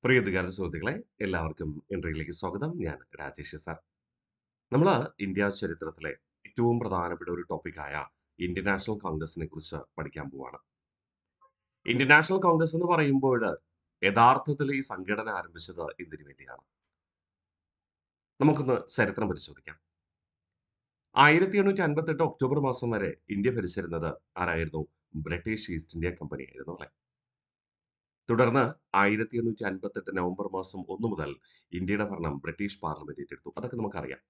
പ്രിയതുകാര സുഹൃത്തുക്കളെ, എല്ലാവർക്കും ഇൻട്രയിലേക്ക് സ്വാഗതം. ഞാൻ രാജേഷ് സാർ. നമ്മൾ ഇന്ത്യ ചരിത്രത്തിലെ ഏറ്റവും പ്രധാനപ്പെട്ട ഒരു ടോപ്പിക്കായ ഇന്ത്യൻ നാഷണൽ കോൺഗ്രസിനെ കുറിച്ച് പഠിക്കാൻ പോവാണ്. ഇന്ത്യൻ നാഷണൽ കോൺഗ്രസ് എന്ന് പറയുമ്പോൾ യഥാർത്ഥത്തിൽ ഈ സംഘടന ആരംഭിച്ചത് എന്തിനു വേണ്ടിയാണ്? നമുക്കൊന്ന് ചരിത്രം പരിശോധിക്കാം. 1858 ഒക്ടോബർ മാസം വരെ ഇന്ത്യ ഭരിച്ചിരുന്നത് ആരായിരുന്നു? ബ്രിട്ടീഷ് ഈസ്റ്റ് ഇന്ത്യ കമ്പനി ആയിരുന്നു അല്ലെ? തുടർന്ന് 1858 നവംബർ മാസം 1 മുതൽ ഇന്ത്യയുടെ ഭരണം ബ്രിട്ടീഷ് പാർലമെന്റ് ഏറ്റെടുത്തു. അതൊക്കെ നമുക്കറിയാം.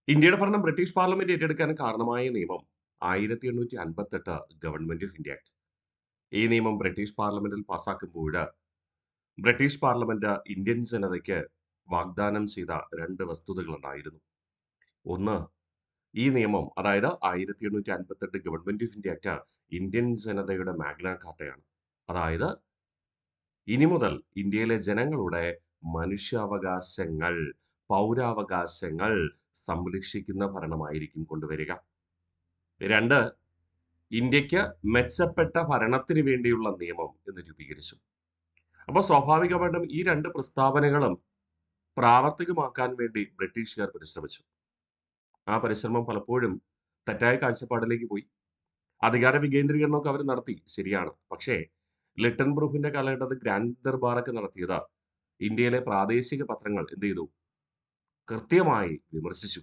ഇന്ത്യയുടെ ഭരണം ബ്രിട്ടീഷ് പാർലമെന്റ് ഏറ്റെടുക്കാൻ കാരണമായ നിയമം 1858 ഗവൺമെന്റ് ഓഫ് ഇന്ത്യ ആക്ട്. ഈ നിയമം ബ്രിട്ടീഷ് പാർലമെന്റിൽ പാസാക്കുമ്പോൾ ബ്രിട്ടീഷ് പാർലമെന്റ് ഇന്ത്യൻ ജനതയ്ക്ക് വാഗ്ദാനം ചെയ്ത രണ്ട് വസ്തുതകളുണ്ടായിരുന്നു. ഒന്ന്, ഈ നിയമം, അതായത് 1858 government of India act Indian ജനതയുടെ മാഗ്ന കാർട്ടയാണ്. അതായത് ഇനി മുതൽ ഇന്ത്യയിലെ ജനങ്ങളുടെ മനുഷ്യാവകാശങ്ങൾ, പൗരാവകാശങ്ങൾ സംരക്ഷിക്കുന്ന ഭരണമായിരിക്കും കൊണ്ടുവരിക. രണ്ട്, ഇന്ത്യക്ക് മെച്ചപ്പെട്ട ഭരണത്തിന് വേണ്ടിയുള്ള നിയമം എന്ന് രൂപീകരിച്ചു. അപ്പോൾ സ്വാഭാവികമായിട്ടും ഈ രണ്ട് പ്രസ്താവനകളും പ്രാവർത്തികമാക്കാൻ വേണ്ടി ബ്രിട്ടീഷുകാർ പരിശ്രമിച്ചു. ആ പരിശ്രമം പലപ്പോഴും തെറ്റായ കാഴ്ചപ്പാടിലേക്ക് പോയി. അധികാര വികേന്ദ്രീകരണമൊക്കെ അവർ നടത്തി, ശരിയാണ്. പക്ഷേ ലിട്ടൺ പ്രൂഫിന്റെ കാലഘട്ടത്തിൽ ഗ്രാൻഡ് ദർബാറൊക്കെ നടത്തിയത് ഇന്ത്യയിലെ പ്രാദേശിക പത്രങ്ങൾ എന്ത് ചെയ്തു? കൃത്യമായി വിമർശിച്ചു.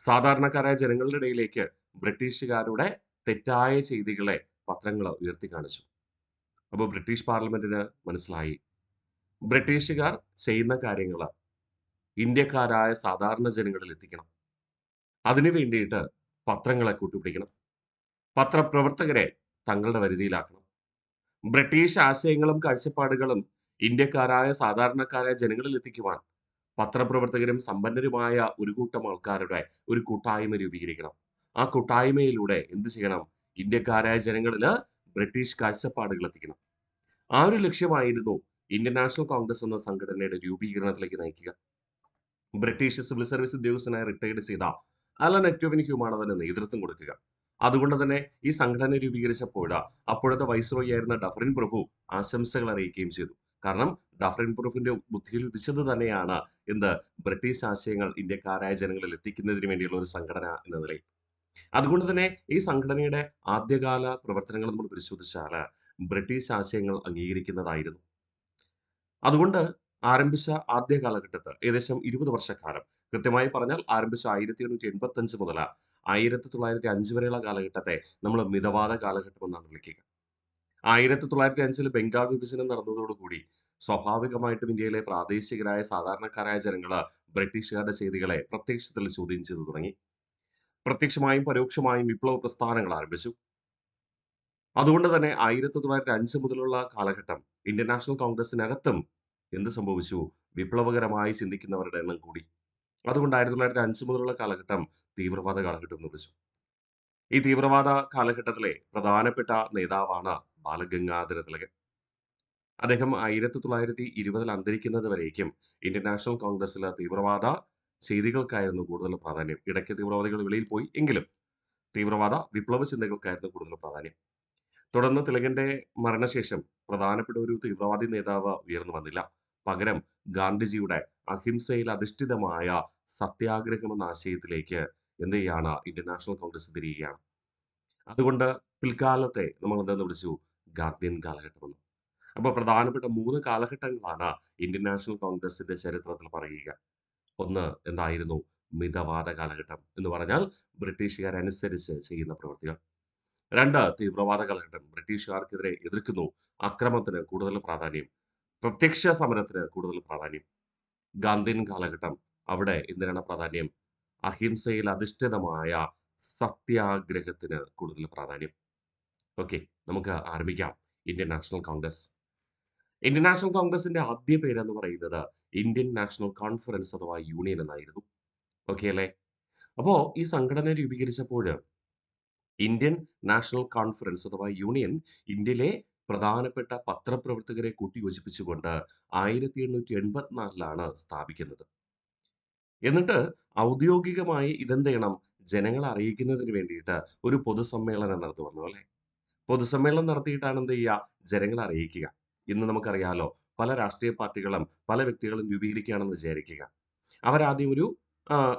സാധാരണക്കാരായ ജനങ്ങളുടെ ഇടയിലേക്ക് ബ്രിട്ടീഷുകാരുടെ തെറ്റായ ചെയ്തികളെ പത്രങ്ങൾ ഉയർത്തി കാണിച്ചു. അപ്പോൾ ബ്രിട്ടീഷ് പാർലമെന്റിന് മനസ്സിലായി, ബ്രിട്ടീഷുകാർ ചെയ്യുന്ന കാര്യങ്ങൾ ഇന്ത്യക്കാരായ സാധാരണ ജനങ്ങളിൽ എത്തിക്കണം. അതിനു വേണ്ടിയിട്ട് പത്രങ്ങളെ കൂട്ടുപിടിക്കണം. പത്രപ്രവർത്തകരെ തങ്ങളുടെ വരുതിയിലാക്കണം. ബ്രിട്ടീഷ് ആശയങ്ങളും കാഴ്ചപ്പാടുകളും ഇന്ത്യക്കാരായ സാധാരണക്കാരായ ജനങ്ങളിൽ എത്തിക്കുവാൻ പത്രപ്രവർത്തകരും സമ്പന്നരുമായ ഒരു കൂട്ടം ആൾക്കാരുടെ ഒരു കൂട്ടായ്മ രൂപീകരിക്കണം. ആ കൂട്ടായ്മയിലൂടെ എന്ത് ചെയ്യണം? ഇന്ത്യക്കാരായ ജനങ്ങളിൽ ബ്രിട്ടീഷ് കാഴ്ചപ്പാടുകൾ എത്തിക്കണം. ആ ഒരു ലക്ഷ്യമായിരുന്നു ഇന്ത്യൻ നാഷണൽ കോൺഗ്രസ് എന്ന സംഘടനയുടെ രൂപീകരണത്തിലേക്ക് നയിക്കുക. ബ്രിട്ടീഷ് സിവിൽ സർവീസ് ഉദ്യോഗസ്ഥനായി റിട്ടയർഡ് ചെയ്ത അലൻ എക്ടോവിൻ ഹ്യൂമാണ് അതിന് നേതൃത്വം കൊടുക്കുക. അതുകൊണ്ട് തന്നെ ഈ സംഘടന രൂപീകരിച്ചപ്പോൾ അപ്പോഴത്തെ വൈസ്രോയി ആയിരുന്ന ഡഫറിൻ പ്രഭു ആശംസകൾ അറിയിക്കുകയും ചെയ്തു. കാരണം ഡഫറിൻ പ്രഭുവിന്റെ ബുദ്ധിയിൽ ഉദിച്ചത് തന്നെയാണ് എന്ത്? ബ്രിട്ടീഷ് ആശയങ്ങൾ ഇന്ത്യക്കാരായ ജനങ്ങളിൽ എത്തിക്കുന്നതിന് വേണ്ടിയുള്ള ഒരു സംഘടന എന്ന നിലയിൽ. അതുകൊണ്ട് തന്നെ ഈ സംഘടനയുടെ ആദ്യകാല പ്രവർത്തനങ്ങൾ നമ്മൾ പരിശോധിച്ചാൽ ബ്രിട്ടീഷ് ആശയങ്ങൾ അംഗീകരിക്കുന്നതായിരുന്നു. അതുകൊണ്ട് ആരംഭിച്ച ആദ്യ കാലഘട്ടത്ത് ഏകദേശം 20 വർഷക്കാലം, കൃത്യമായി പറഞ്ഞാൽ ആരംഭിച്ച 1885 മുതൽ 1905 വരെയുള്ള കാലഘട്ടത്തെ നമ്മൾ മിതവാദ കാലഘട്ടം എന്നാണ് വിളിക്കുക. 1905 ബംഗാൾ വിഭജനം നടന്നതോടുകൂടി സ്വാഭാവികമായിട്ടും ഇന്ത്യയിലെ പ്രാദേശികരായ സാധാരണക്കാരായ ജനങ്ങൾ ബ്രിട്ടീഷുകാരുടെ ചെയ്തികളെ പ്രത്യക്ഷത്തിൽ ചോദ്യം ചെയ്തു തുടങ്ങി. പ്രത്യക്ഷമായും പരോക്ഷമായും വിപ്ലവ പ്രസ്ഥാനങ്ങൾ ആരംഭിച്ചു. അതുകൊണ്ട് തന്നെ 1905 മുതലുള്ള കാലഘട്ടം ഇന്ത്യൻ നാഷണൽ കോൺഗ്രസിനകത്തും എന്ത് സംഭവിച്ചു? വിപ്ലവകരമായി ചിന്തിക്കുന്നവരുടെ എണ്ണം കൂടി. അതുകൊണ്ട് 1905 മുതലുള്ള കാലഘട്ടം തീവ്രവാദ കാലഘട്ടം എന്ന് വിളിച്ചു. ഈ തീവ്രവാദ കാലഘട്ടത്തിലെ പ്രധാനപ്പെട്ട നേതാവാണ് ബാലഗംഗാധര തിലകൻ. അദ്ദേഹം 1920 അന്തരിക്കുന്നത് വരേക്കും ഇന്ത്യൻ നാഷണൽ കോൺഗ്രസിലെ തീവ്രവാദ ചെയ്തികൾക്കായിരുന്നു കൂടുതൽ പ്രാധാന്യം. ഇടയ്ക്ക് തീവ്രവാദികൾ വെളിയിൽ പോയി എങ്കിലും തീവ്രവാദ വിപ്ലവ ചിന്തകൾക്കായിരുന്നു കൂടുതൽ പ്രാധാന്യം. തുടർന്ന് തിലകന്റെ മരണശേഷം പ്രധാനപ്പെട്ട ഒരു തീവ്രവാദി നേതാവ് ഉയർന്നു വന്നില്ല. പകരം ഗാന്ധിജിയുടെ അഹിംസയിൽ അധിഷ്ഠിതമായ സത്യാഗ്രഹം എന്ന ആശയത്തിലേക്ക് എന്ത് ചെയ്യാണ്? ഇന്ത്യൻ നാഷണൽ കോൺഗ്രസ് തിരിയുകയാണ്. അതുകൊണ്ട് പിൽക്കാലത്തെ നമ്മൾ എന്താന്ന് വിളിച്ചു? ഗാന്ധിയൻ കാലഘട്ടം എന്ന്. അപ്പോൾ പ്രധാനപ്പെട്ട 3 കാലഘട്ടങ്ങളാണ് ഇന്ത്യൻ നാഷണൽ കോൺഗ്രസിന്റെ ചരിത്രത്തിൽ പറയുക. ഒന്ന് എന്തായിരുന്നു? മിതവാദ കാലഘട്ടം എന്ന് പറഞ്ഞാൽ ബ്രിട്ടീഷുകാരനുസരിച്ച് ചെയ്യുന്ന പ്രവൃത്തികൾ. 2, തീവ്രവാദ കാലഘട്ടം. ബ്രിട്ടീഷുകാർക്കെതിരെ എതിർക്കുന്നു. അക്രമത്തിന് കൂടുതൽ പ്രാധാന്യം. പ്രത്യക്ഷ സമരത്തിന് കൂടുതൽ പ്രാധാന്യം. ഗാന്ധിയൻ കാലഘട്ടം. അവിടെ എന്തിനാണ് പ്രാധാന്യം? അഹിംസയിൽ അധിഷ്ഠിതമായ സത്യാഗ്രഹത്തിന് കൂടുതൽ പ്രാധാന്യം. ഓക്കെ, നമുക്ക് ആരംഭിക്കാം. Indian National Congress. Indian national കോൺഗ്രസിന്റെ ആദ്യ പേരെന്ന് പറയുന്നത് ഇന്ത്യൻ നാഷണൽ കോൺഫറൻസ് അഥവാ യൂണിയൻ എന്നായിരുന്നു. ഓക്കെ അല്ലേ? അപ്പോ ഈ സംഘടന രൂപീകരിച്ചപ്പോൾ ഇന്ത്യൻ നാഷണൽ കോൺഫറൻസ് അഥവാ യൂണിയൻ ഇന്ത്യയിലെ പ്രധാനപ്പെട്ട പത്രപ്രവർത്തകരെ കൂട്ടിയോജിപ്പിച്ചുകൊണ്ട് 1884 സ്ഥാപിക്കുന്നത്. എന്നിട്ട് ഔദ്യോഗികമായി ഇതെന്ത് ചെയ്യണം? ജനങ്ങളെ അറിയിക്കുന്നതിന് വേണ്ടിയിട്ട് ഒരു പൊതുസമ്മേളനം നടത്തുവന്നു അല്ലേ? പൊതുസമ്മേളനം നടത്തിയിട്ടാണ് എന്ത് ചെയ്യുക? ജനങ്ങളെ അറിയിക്കുക. ഇന്ന് നമുക്കറിയാലോ, പല രാഷ്ട്രീയ പാർട്ടികളും പല വ്യക്തികളും രൂപീകരിക്കുകയാണെന്ന് വിചാരിക്കുക. അവരാദ്യം ഒരു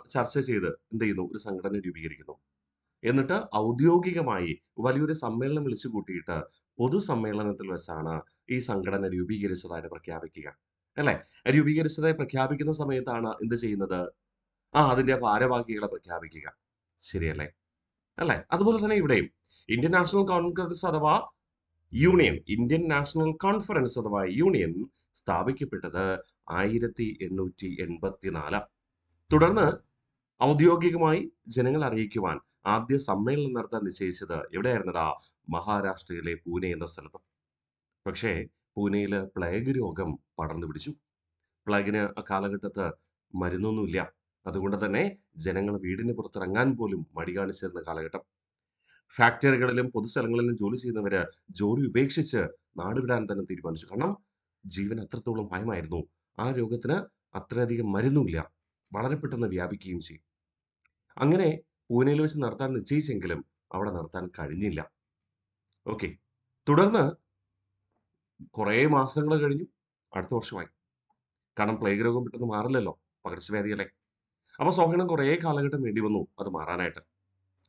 ചർച്ച ചെയ്ത് എന്ത് ചെയ്യുന്നു? ഒരു സംഘടന രൂപീകരിക്കുന്നു. എന്നിട്ട് ഔദ്യോഗികമായി വലിയൊരു സമ്മേളനം വിളിച്ചു കൂട്ടിയിട്ട് പൊതുസമ്മേളനത്തിൽ വെച്ചാണ് ഈ സംഘടന രൂപീകരിച്ചതായിട്ട് പ്രഖ്യാപിക്കുക. അല്ലേ? രൂപീകരിച്ചതായി പ്രഖ്യാപിക്കുന്ന സമയത്താണ് എന്ത് ചെയ്യുന്നത്? അതിന്റെ ഭാരവാഹികളെ പ്രഖ്യാപിക്കുക. ശരിയല്ലേ? അല്ലേ? അതുപോലെ തന്നെ ഇവിടെയും ഇന്ത്യൻ നാഷണൽ കോൺഗ്രസ് അഥവാ ഇന്ത്യൻ നാഷണൽ കോൺഫറൻസ് അഥവാ യൂണിയൻ സ്ഥാപിക്കപ്പെട്ടത് 1884. തുടർന്ന് ഔദ്യോഗികമായി ജനങ്ങളെ അറിയിക്കുവാൻ ആദ്യ സമ്മേളനം നടത്താൻ നിശ്ചയിച്ചത് എവിടെയായിരുന്നെടാ? മഹാരാഷ്ട്രയിലെ പൂനെ എന്ന സ്ഥലത്ത്. പക്ഷേ പൂനെയില് പ്ലേഗ് രോഗം പടർന്നു പിടിച്ചു. പ്ലേഗിന് അക്കാലഘട്ടത്ത് മരുന്നൊന്നുമില്ല. അതുകൊണ്ട് തന്നെ ജനങ്ങൾ വീടിന് പുറത്തിറങ്ങാൻ പോലും മടി കാണിച്ചിരുന്ന കാലഘട്ടം. ഫാക്ടറികളിലും പൊതുസ്ഥലങ്ങളിലും ജോലി ചെയ്യുന്നവര് ജോലി ഉപേക്ഷിച്ച് നാടുവിടാൻ തന്നെ തീരുമാനിച്ചു. കാരണം ജീവൻ അത്രത്തോളം ഭയമായിരുന്നു. ആ രോഗത്തിന് അത്രയധികം മരുന്നുമില്ല. വളരെ പെട്ടെന്ന് വ്യാപിക്കുകയും ചെയ്യും. അങ്ങനെ പൂനെയിൽ വെച്ച് നടത്താൻ നിശ്ചയിച്ചെങ്കിലും അവിടെ നടത്താൻ കഴിഞ്ഞില്ല. ഓക്കെ. തുടർന്ന് കുറേ മാസങ്ങൾ കഴിഞ്ഞു. അടുത്ത വർഷമായി. കാരണം പ്ലേഗ് രോഗം പെട്ടെന്ന് മാറില്ലല്ലോ. പകർച്ചവ്യാധിയല്ലേ. അപ്പൊ സ്വാഭാവികം കുറേ കാലഘട്ടം വേണ്ടി വന്നു അത് മാറാനായിട്ട്.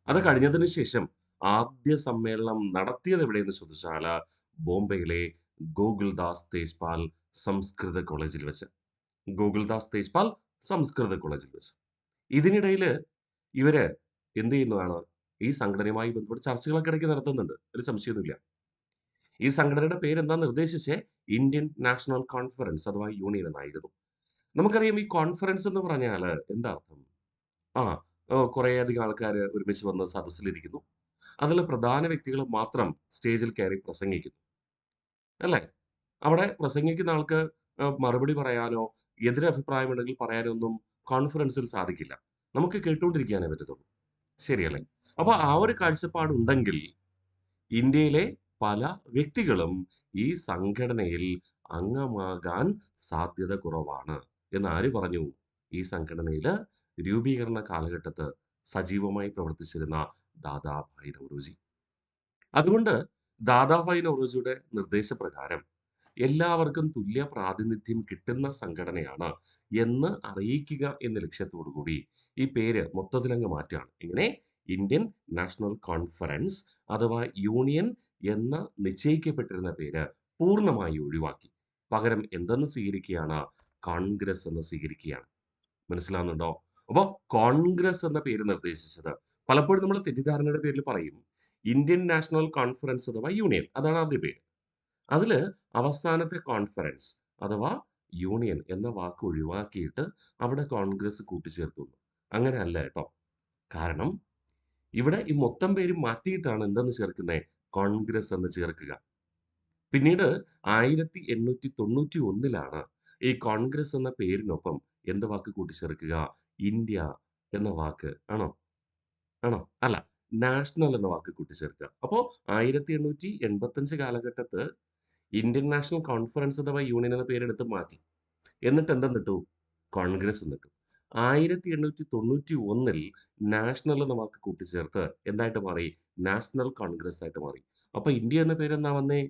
അത് കഴിഞ്ഞതിന് ശേഷം ആദ്യ സമ്മേളനം നടത്തിയത് എവിടെയെന്ന് ചോദിച്ചാൽ ബോംബെയിലെ ഗോകുൽദാസ് തേജ്പാൽ സംസ്കൃത കോളേജിൽ വെച്ച്. ഗോകുൽദാസ് തേജ്പാൽ സംസ്കൃത കോളേജിൽ വെച്ച്. ഇതിനിടയിൽ ഇവര് എന്ത് ചെയ്യുന്നതാണ്? ഈ സംഘടനയുമായി ബന്ധപ്പെട്ട് ചർച്ചകളൊക്കെ ഇടയ്ക്ക് നടത്തുന്നുണ്ട്. അതിൽ സംശയമൊന്നുമില്ല. ഈ സംഘടനയുടെ പേരെന്താന്ന് നിർദ്ദേശിച്ച് ഇന്ത്യൻ നാഷണൽ കോൺഫറൻസ് അഥവാ യൂണിയൻ എന്നായിരുന്നു. നമുക്കറിയാം ഈ കോൺഫറൻസ് എന്ന് പറഞ്ഞാൽ എന്താ അർത്ഥം? ആ കുറേയധികം ആൾക്കാർ ഒരുമിച്ച് വന്ന് സദസ്സിലിരിക്കുന്നു. അതിൽ പ്രധാന വ്യക്തികൾ മാത്രം സ്റ്റേജിൽ കയറി പ്രസംഗിക്കുന്നു. അല്ലേ? അവിടെ പ്രസംഗിക്കുന്ന ആൾക്ക് മറുപടി പറയാനോ, എതിരഭിപ്രായമുണ്ടെങ്കിൽ പറയാനോ ഒന്നും കോൺഫറൻസിൽ സാധിക്കില്ല. നമുക്ക് കേട്ടുകൊണ്ടിരിക്കാനേ പറ്റത്തുള്ളൂ. ശരിയല്ലേ? അപ്പൊ ആ ഒരു കാഴ്ചപ്പാടുണ്ടെങ്കിൽ ഇന്ത്യയിലെ പല വ്യക്തികളും ഈ സംഘടനയിൽ അംഗമാകാൻ സാധ്യത കുറവാണ് എന്ന് ആര് പറഞ്ഞു? ഈ സംഘടനയിൽ രൂപീകരണ കാലഘട്ടത്ത് സജീവമായി പ്രവർത്തിച്ചിരുന്ന ദാദാഭായ് നൗറോജി. അതുകൊണ്ട് ദാദാഭായ് നൗറോജിയുടെ നിർദ്ദേശപ്രകാരം എല്ലാവർക്കും തുല്യ പ്രാതിനിധ്യം കിട്ടുന്ന സംഘടനയാണ് എന്ന് അറിയിക്കുക എന്ന ലക്ഷ്യത്തോടു കൂടി ഈ പേര് മൊത്തത്തിലങ്ങ് മാറ്റുകയാണ്. ഇങ്ങനെ ഇന്ത്യൻ നാഷണൽ കോൺഫറൻസ് അഥവാ യൂണിയൻ എന്ന നിശ്ചയിക്കപ്പെട്ടിരുന്ന പേര് പൂർണ്ണമായി ഒഴിവാക്കി. പകരം എന്തെന്ന് സ്വീകരിക്കുകയാണ്? കോൺഗ്രസ് എന്ന് സ്വീകരിക്കുകയാണ്. മനസ്സിലാവുന്നുണ്ടോ? അപ്പോ കോൺഗ്രസ് എന്ന പേര് നിർദ്ദേശിച്ചത് പലപ്പോഴും നമ്മൾ തെറ്റിദ്ധാരണയുടെ പേരിൽ പറയും ഇന്ത്യൻ നാഷണൽ കോൺഫറൻസ് അഥവാ യൂണിയൻ. അതാണ് ആദ്യ പേര്. അതില് അവസാനത്തെ കോൺഫറൻസ് അഥവാ യൂണിയൻ എന്ന വാക്ക് ഒഴിവാക്കിയിട്ട് അവിടെ കോൺഗ്രസ് കൂട്ടിച്ചേർത്തു. അങ്ങനെയല്ല കേട്ടോ. കാരണം ഇവിടെ ഈ മൊത്തം പേര് മാറ്റിയിട്ടാണ് എന്തെന്ന് ചേർക്കുന്നത്? കോൺഗ്രസ് എന്ന് ചേർക്കുക. പിന്നീട് 1891 ഈ കോൺഗ്രസ് എന്ന പേരിനൊപ്പം എന്ത് വാക്ക് കൂട്ടിച്ചേർക്കുക? ഇന്ത്യ എന്ന വാക്ക്. ആണോ? ആണോ? അല്ല. നാഷണൽ എന്ന വാക്ക് കൂട്ടിച്ചേർക്കുക. അപ്പോ 1885 കാലഘട്ടത്ത് ഇന്ത്യൻ നാഷണൽ കോൺഫറൻസ് അഥവാ യൂണിയൻ എന്ന പേരെടുത്ത് മാറ്റി. എന്നിട്ട് എന്തെന്നിട്ടു? കോൺഗ്രസ് എന്നിട്ടു. 1891 നാഷണൽ എന്ന വാക്ക് കൂട്ടിച്ചേർത്ത് എന്തായിട്ട് മാറി? നാഷണൽ കോൺഗ്രസ് ആയിട്ട് മാറി. അപ്പൊ ഇന്ത്യ എന്ന പേരെന്നാ വന്നേ?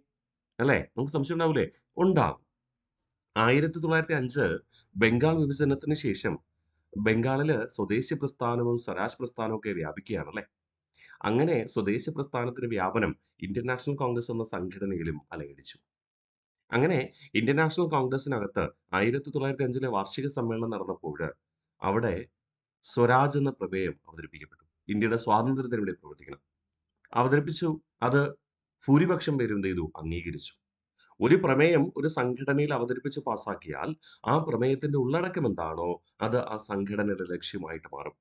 അല്ലേ? നമുക്ക് സംശയം ഉണ്ടാവൂലേ? ഉണ്ടാവും. 1905 ബംഗാൾ വിഭജനത്തിന് ശേഷം ബംഗാളില് സ്വദേശി പ്രസ്ഥാനവും സ്വരാജ് പ്രസ്ഥാനവും ഒക്കെ വ്യാപിക്കുകയാണല്ലേ. അങ്ങനെ സ്വദേശി പ്രസ്ഥാനത്തിന്റെ വ്യാപനം ഇന്ത്യൻ നാഷണൽ കോൺഗ്രസ് എന്ന സംഘടനയിലും അലയടിച്ചു. അങ്ങനെ ഇന്ത്യൻ നാഷണൽ കോൺഗ്രസിനകത്ത് 1905 വാർഷിക സമ്മേളനം നടന്നപ്പോൾ അവിടെ സ്വരാജ് എന്ന പ്രമേയം അവതരിപ്പിക്കപ്പെട്ടു. ഇന്ത്യയുടെ സ്വാതന്ത്ര്യത്തിന് വേണ്ടി പ്രവർത്തിക്കണം. അവതരിപ്പിച്ചു. അത് ഭൂരിപക്ഷം പേരും എന്ത് ചെയ്തു? അംഗീകരിച്ചു. ഒരു പ്രമേയം ഒരു സംഘടനയിൽ അവതരിപ്പിച്ച് പാസാക്കിയാൽ ആ പ്രമേയത്തിന്റെ ഉള്ളടക്കം എന്താണോ അത് ആ സംഘടനയുടെ ലക്ഷ്യമായിട്ട് മാറും.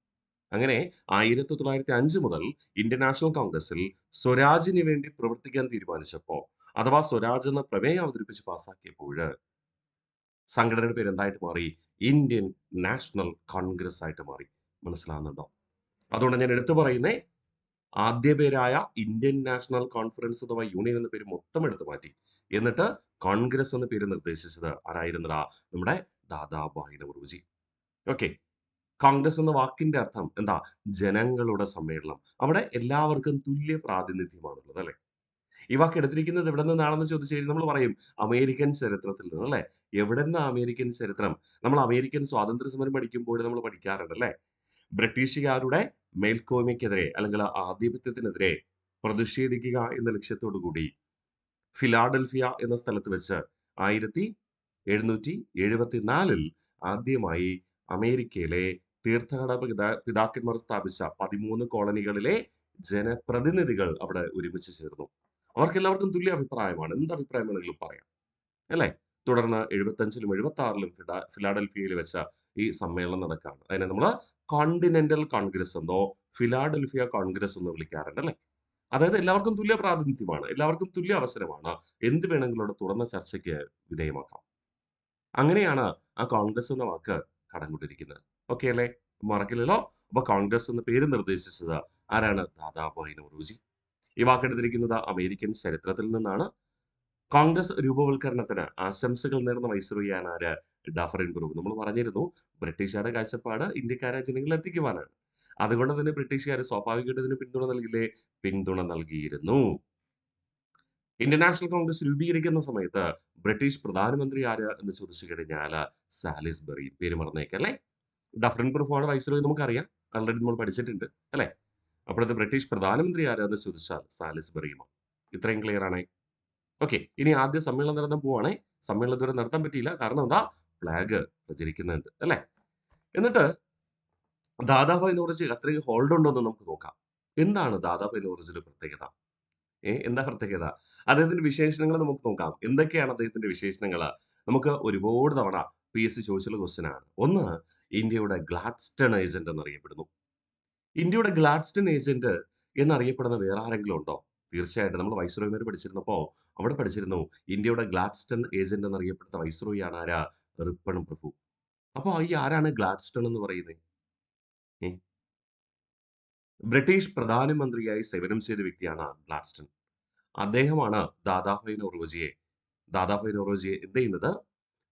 അങ്ങനെ 1905 മുതൽ ഇന്ത്യൻ നാഷണൽ കോൺഗ്രസിൽ സ്വരാജിന് വേണ്ടി പ്രവർത്തിക്കാൻ തീരുമാനിച്ചപ്പോ അഥവാ സ്വരാജ് എന്ന പ്രമേയം അവതരിപ്പിച്ച് പാസാക്കിയപ്പോൾ സംഘടനയുടെ പേര് എന്തായിട്ട് മാറി? ഇന്ത്യൻ നാഷണൽ കോൺഗ്രസ് ആയിട്ട് മാറി. മനസ്സിലാവുന്നുണ്ടോ? അതുകൊണ്ട് ഞാൻ എടുത്തു പറയുന്നേ, ആദ്യ പേരായ ഇന്ത്യൻ നാഷണൽ കോൺഫറൻസ് അഥവാ യൂണിയൻ എന്ന പേര് മൊത്തം എടുത്തു മാറ്റി. എന്നിട്ട് കോൺഗ്രസ് എന്ന പേര് നിർദ്ദേശിച്ചത് ആരായിരുന്നടാ? നമ്മുടെ ദാദാഭായ് നൗറോജി. ഓക്കെ. കോൺഗ്രസ് എന്ന വാക്കിന്റെ അർത്ഥം എന്താ? ജനങ്ങളുടെ സമ്മേളനം. അവിടെ എല്ലാവർക്കും തുല്യ പ്രാതിനിധ്യമാണുള്ളത് അല്ലെ. ഈ വാക്ക് എടുത്തിരിക്കുന്നത് എവിടെ നിന്നാണെന്ന് ചോദിച്ചു കഴിഞ്ഞാൽ നമ്മൾ പറയും അമേരിക്കൻ ചരിത്രത്തിൽ നിന്ന് അല്ലേ? എവിടെന്നാ അമേരിക്കൻ ചരിത്രം? നമ്മൾ അമേരിക്കൻ സ്വാതന്ത്ര്യ സമരം പഠിക്കുമ്പോൾ നമ്മൾ പഠിക്കാറുണ്ട് അല്ലേ? ബ്രിട്ടീഷുകാരുടെ മേൽക്കോയ്മയ്ക്കെതിരെ അല്ലെങ്കിൽ ആധിപത്യത്തിനെതിരെ പ്രതിഷേധിക്കുക എന്ന ലക്ഷ്യത്തോടു കൂടി ഫിലാഡൽഫിയ എന്ന സ്ഥലത്ത് വെച്ച് 1774 ആദ്യമായി അമേരിക്കയിലെ തീർത്ഥാടക പിതാക്കന്മാർ സ്ഥാപിച്ച 13 കോളനികളിലെ ജനപ്രതിനിധികൾ അവിടെ ഒരുമിച്ച് ചേർന്നു. അവർക്കെല്ലാവർക്കും തുല്യ അഭിപ്രായമാണ്. എന്ത് അഭിപ്രായം വേണമെങ്കിലും പറയാം. അല്ലേ? തുടർന്ന് 75ലും 76ലും ഫിലാഡൽഫിയയിൽ വെച്ച ഈ സമ്മേളനം നടക്കുകയാണ്. അതിനെ നമ്മള് കോണ്ടിനെന്റൽ കോൺഗ്രസ് എന്നോ ഫിലാഡൽഫിയ കോൺഗ്രസ് എന്നോ വിളിക്കാറുണ്ട് അല്ലേ? അതായത് എല്ലാവർക്കും തുല്യ പ്രാതിനിധ്യമാണ്. എല്ലാവർക്കും തുല്യ അവസരമാണ്. എന്ത് വേണമെങ്കിലും അവിടെ തുറന്ന ചർച്ചയ്ക്ക് വിധേയമാക്കാം. അങ്ങനെയാണ് ആ കോൺഗ്രസ് എന്ന വാക്ക് കടം കൊണ്ടിരിക്കുന്നത്. ഓക്കെ അല്ലേ? മറക്കില്ലല്ലോ. അപ്പൊ കോൺഗ്രസ് എന്ന പേര് നിർദ്ദേശിച്ചത് ആരാണ്? ദാദാഭായ് നൗറോജി. ഈ വാക്കെടുത്തിരിക്കുന്നത് അമേരിക്കൻ ചരിത്രത്തിൽ നിന്നാണ്. കോൺഗ്രസ് രൂപവൽക്കരണത്തിന് ആശംസകൾ നേർന്ന വൈസ്രോയിയാണ് ആര്? Dufferin brook. നമ്മൾ പറഞ്ഞിരുന്നു ബ്രിട്ടീഷുകാരുടെ കാഴ്ചപ്പാട് ഇന്ത്യക്കാരെ ജനങ്ങളിൽ എത്തിക്കുവാനാണ്. അതുകൊണ്ട് തന്നെ ബ്രിട്ടീഷുകാർ സ്വാഭാവികമായിട്ട് ഇതിന് പിന്തുണ നൽകില്ലേ? പിന്തുണ നൽകിയിരുന്നു. ഇന്ത്യൻ നാഷണൽ കോൺഗ്രസ് രൂപീകരിക്കുന്ന സമയത്ത് ബ്രിട്ടീഷ് പ്രധാനമന്ത്രി ആര് എന്ന് ചോദിച്ചു കഴിഞ്ഞാൽ സാലിസ്ബറി. പേര് മറന്നേക്കല്ലേ? ഡഫറിൻ ബ്രൂഫാണ് വൈസ്രോയി നമുക്കറിയാം. ആൾറെഡി നമ്മൾ പഠിച്ചിട്ടുണ്ട് അല്ലേ? അപ്പോഴത്തെ ബ്രിട്ടീഷ് പ്രധാനമന്ത്രി ആര് എന്ന് ചോദിച്ചാൽ സാലിസ്ബറിയുമാണ്. ഇത്രയും ക്ലിയർ ആണേ? ഓക്കെ. ഇനി ആദ്യ സമ്മേളനം നടത്താൻ പോവാണേ. സമ്മേളനം ഇതുവരെ നടത്താൻ പറ്റിയില്ല. കാരണം എന്താ? ഫ്ലാഗ് പ്രചരിക്കുന്നുണ്ട് അല്ലേ? എന്നിട്ട് ദാദാഭായ് നൗറോജി അത്രയും ഹോൾഡ് ഉണ്ടോ എന്ന് നമുക്ക് നോക്കാം. എന്താണ് ദാദാഭായ് നൗറോജിയുടെ പ്രത്യേകത? എന്താ പ്രത്യേകത? അദ്ദേഹത്തിന്റെ വിശേഷണങ്ങൾ നമുക്ക് നോക്കാം. എന്തൊക്കെയാണ് അദ്ദേഹത്തിന്റെ വിശേഷണങ്ങള്? നമുക്ക് ഒരുപാട് തവണ പിഎസ്സി ചോദിച്ചുള്ള ക്വസ്റ്റ്യൻ ആണ്. ഒന്ന്, ഇന്ത്യയുടെ ഗ്ലാഡ്സ്റ്റൺ ഏജന്റ് എന്നറിയപ്പെടുന്നു. ഇന്ത്യയുടെ ഗ്ലാഡ്സ്റ്റൺ ഏജന്റ് എന്നറിയപ്പെടുന്ന വേറെ ആരെങ്കിലും ഉണ്ടോ? തീർച്ചയായിട്ടും നമ്മൾ വൈസ്രോയിമാര് പഠിച്ചിരുന്നപ്പോ അവിടെ പഠിച്ചിരുന്നു ഇന്ത്യയുടെ ഗ്ലാഡ്സ്റ്റൺ ഏജന്റ് എന്നറിയപ്പെടുന്ന വൈസ്രോയിയാണ് ആരാ? റിപ്പൺ പ്രഭു. അപ്പൊ ഈ ആരാണ് ഗ്ലാഡ്സ്റ്റൺ എന്ന് പറയുന്നത്? ഏ? ബ്രിട്ടീഷ് പ്രധാനമന്ത്രിയായി സേവനം ചെയ്ത വ്യക്തിയാണ് ഗ്ലാഡ്സ്റ്റൺ. അദ്ദേഹമാണ് ദാദാഭായ് നൗറോജിയെ എന്ത് ചെയ്യുന്നത്?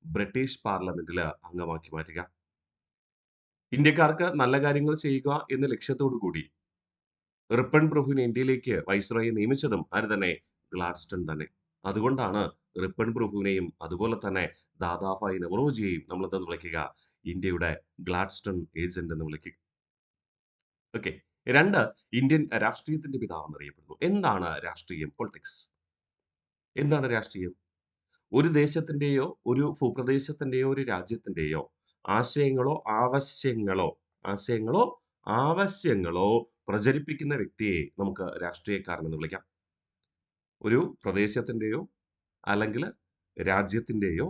ബ്രിട്ടീഷ് പാർലമെന്റിൽ അംഗമാക്കി മാറ്റുക. ഇന്ത്യക്കാർക്ക് നല്ല കാര്യങ്ങൾ ചെയ്യുക എന്ന ലക്ഷ്യത്തോടു കൂടി റിപ്പൺ പ്രഭുവിനെ ഇന്ത്യയിലേക്ക് വൈസ്രോയെ നിയമിച്ചതും ആര് തന്നെ? ഗ്ലാഡ്സ്റ്റൺ തന്നെ. അതുകൊണ്ടാണ് റിപ്പൺ പ്രഭുവിനെയും അതുപോലെ തന്നെ ദാദാഭായ് നവറോജിയെയും നമ്മൾ എന്തെന്ന് വിളിക്കുക? ഇന്ത്യയുടെ ഗ്ലാഡ്സ്റ്റൺ ഏജന്റ് എന്ന് വിളിക്കുക. ഓക്കെ. 2, ഇന്ത്യൻ രാഷ്ട്രീയത്തിന്റെ പിതാവ് എന്നറിയപ്പെടുന്നു. എന്താണ് രാഷ്ട്രീയം? പൊളിറ്റിക്സ്. എന്താണ് രാഷ്ട്രീയം? ഒരു ദേശത്തിന്റെയോ ഒരു ഭൂപ്രദേശത്തിന്റെയോ ഒരു രാജ്യത്തിന്റെയോ ആശയങ്ങളോ ആവശ്യങ്ങളോ ആശയങ്ങളോ ആവശ്യങ്ങളോ പ്രചരിപ്പിക്കുന്ന വ്യക്തിയെ നമുക്ക് രാഷ്ട്രീയക്കാരൻ എന്ന് വിളിക്കാം. ഒരു പ്രദേശത്തിന്റെയോ അല്ലെങ്കിൽ രാജ്യത്തിന്റെയോ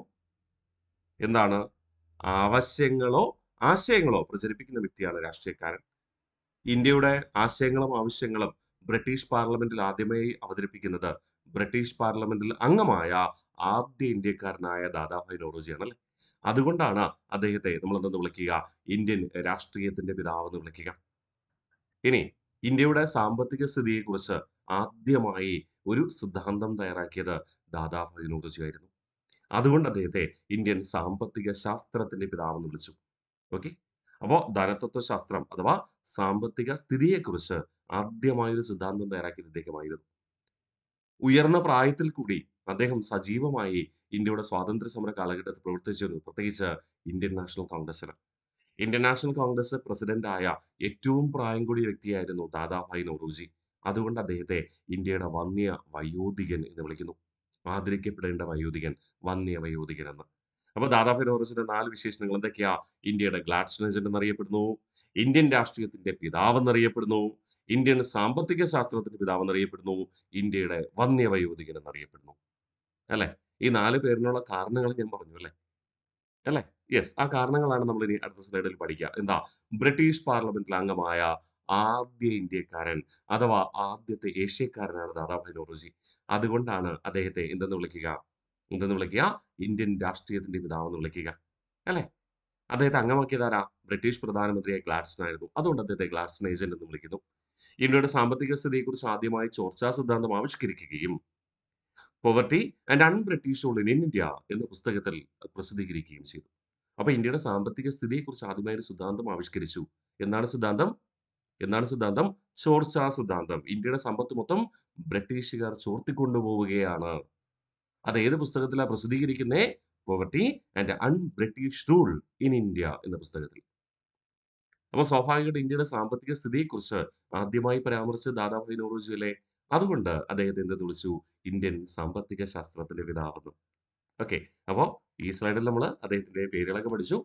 എന്താണ് ആവശ്യങ്ങളോ ആശയങ്ങളോ പ്രചരിപ്പിക്കുന്ന വ്യക്തിയാണ് രാഷ്ട്രീയക്കാരൻ. ഇന്ത്യയുടെ ആശയങ്ങളും ആവശ്യങ്ങളും ബ്രിട്ടീഷ് പാർലമെന്റിൽ ആദ്യമായി അവതരിപ്പിക്കുന്നത് ബ്രിട്ടീഷ് പാർലമെന്റിൽ അംഗമായ ആദ്യ ഇന്ത്യക്കാരനായ ദാദാഭായ് നൗറോജിയാണ് അല്ലേ? അതുകൊണ്ടാണ് അദ്ദേഹത്തെ നമ്മൾ എന്തെന്ന് വിളിക്കുക? ഇന്ത്യൻ രാഷ്ട്രീയത്തിന്റെ പിതാവ് എന്ന് വിളിക്കുക. ഇനി ഇന്ത്യയുടെ സാമ്പത്തിക സ്ഥിതിയെക്കുറിച്ച് ആദ്യമായി ഒരു സിദ്ധാന്തം തയ്യാറാക്കിയത് ദാദാഭായ് നൗറോജി ആയിരുന്നു. അതുകൊണ്ട് അദ്ദേഹത്തെ ഇന്ത്യൻ സാമ്പത്തിക ശാസ്ത്രത്തിന്റെ പിതാവ് എന്ന് വിളിച്ചു. ഓക്കെ. അപ്പോ ധനതത്വശാസ്ത്രം അഥവാ സാമ്പത്തിക സ്ഥിതിയെക്കുറിച്ച് ആദ്യമായി ഒരു സിദ്ധാന്തം തയ്യാറാക്കിയത് ഇദ്ദേഹമായിരുന്നു. ഉയർന്ന പ്രായത്തിൽ കൂടി അദ്ദേഹം സജീവമായി ഇന്ത്യയുടെ സ്വാതന്ത്ര്യ സമര കാലഘട്ടത്തിൽ പ്രവർത്തിച്ചിരുന്നു. പ്രത്യേകിച്ച് ഇന്ത്യൻ നാഷണൽ കോൺഗ്രസ്സിന്. ഇന്ത്യൻ നാഷണൽ കോൺഗ്രസ് പ്രസിഡന്റായ ഏറ്റവും പ്രായം കൂടിയ വ്യക്തിയായിരുന്നു ദാദാഭായ് നൗറോജി. അതുകൊണ്ട് അദ്ദേഹത്തെ ഇന്ത്യയുടെ വന്യ വയോധികൻ എന്ന് വിളിക്കുന്നു. ആദരിക്കപ്പെടേണ്ട വയോധികൻ, വന്യ വയോധികൻ എന്ന്. അപ്പൊ ദാദാഭായ് നൗറോജിയുടെ 4 വിശേഷണങ്ങൾ എന്തൊക്കെയാ? ഇന്ത്യയുടെ ഗ്ലാഡ്സ്റ്റൺ ഏജന്റ് എന്നറിയപ്പെടുന്നു, ഇന്ത്യൻ രാഷ്ട്രീയത്തിന്റെ പിതാവ് എന്നറിയപ്പെടുന്നു, ഇന്ത്യൻ സാമ്പത്തിക ശാസ്ത്രത്തിന്റെ പിതാവ് എന്നറിയപ്പെടുന്നു, ഇന്ത്യയുടെ വന്യ വയോധികൻ എന്നറിയപ്പെടുന്നു. അല്ലെ? ഈ 4 പേരിനുള്ള കാരണങ്ങൾ ഞാൻ പറഞ്ഞു അല്ലേ? അല്ലേ? യെസ്. ആ കാരണങ്ങളാണ് നമ്മൾ ഇനി അടുത്ത സ്ലൈഡിൽ പഠിക്കുക. എന്താ? ബ്രിട്ടീഷ് പാർലമെന്റിൽ അംഗമായ ആദ്യ ഇന്ത്യക്കാരൻ അഥവാ ആദ്യത്തെ ഏഷ്യക്കാരനാണ് ദാദാഭായ് നൗറോജി. അതുകൊണ്ടാണ് അദ്ദേഹത്തെ എന്തെന്ന് വിളിക്കുക? എന്തെന്ന് വിളിക്കുക? ഇന്ത്യൻ രാഷ്ട്രീയത്തിന്റെ പിതാവ് എന്ന് വിളിക്കുക. അല്ലേ? അദ്ദേഹത്തെ അംഗമാക്കിയതാരാ? ബ്രിട്ടീഷ് പ്രധാനമന്ത്രിയായ ഗ്ലാഡ്സ്റ്റൺ ആയിരുന്നു. അതുകൊണ്ട് അദ്ദേഹത്തെ ഗ്ലാഡ്സ്റ്റൺ ഏജന്റ് എന്ന് വിളിക്കുന്നു. ഇന്ത്യയുടെ സാമ്പത്തിക സ്ഥിതിയെക്കുറിച്ച് ആദ്യമായി ചോർച്ചാ സിദ്ധാന്തം ആവിഷ്കരിക്കുകയും poverty and un British rule in India എന്ന പുസ്തകത്തിൽ പ്രസിദ്ധീകരിക്കുകയും ചെയ്തു. അപ്പൊ ഇന്ത്യയുടെ സാമ്പത്തിക സ്ഥിതിയെക്കുറിച്ച് ആദ്യമായി ഒരു സിദ്ധാന്തം ആവിഷ്കരിച്ചു. എന്താണ് സിദ്ധാന്തം? എന്താണ് സിദ്ധാന്തം? ചോർച്ചാ സിദ്ധാന്തം. ഇന്ത്യയുടെ സമ്പത്ത് മൊത്തം ബ്രിട്ടീഷുകാർ ചോർത്തിക്കൊണ്ടുപോവുകയാണ്. അത് ഏത് പുസ്തകത്തിലാ പ്രസിദ്ധീകരിക്കുന്നേ? Poverty and un British rule in India എന്ന പുസ്തകത്തിൽ. അപ്പോൾ സ്വാഭാവികമായിട്ടും ഇന്ത്യയുടെ സാമ്പത്തിക സ്ഥിതിയെക്കുറിച്ച് ആദ്യമായി പരാമർശിച്ചത് ദാദാഭായ് നൗറോജി അല്ലേ? അതുകൊണ്ട് അദ്ദേഹത്തെ എന്തെന്ന് വിളിച്ചു? ഇന്ത്യൻ സാമ്പത്തിക ശാസ്ത്രത്തിന്റെ പിതാവെന്ന്. ഓക്കെ. അപ്പോ ഈ സ്ലൈഡിൽ നമ്മൾ അദ്ദേഹത്തിന്റെ പേരുകളൊക്കെ പഠിച്ചു.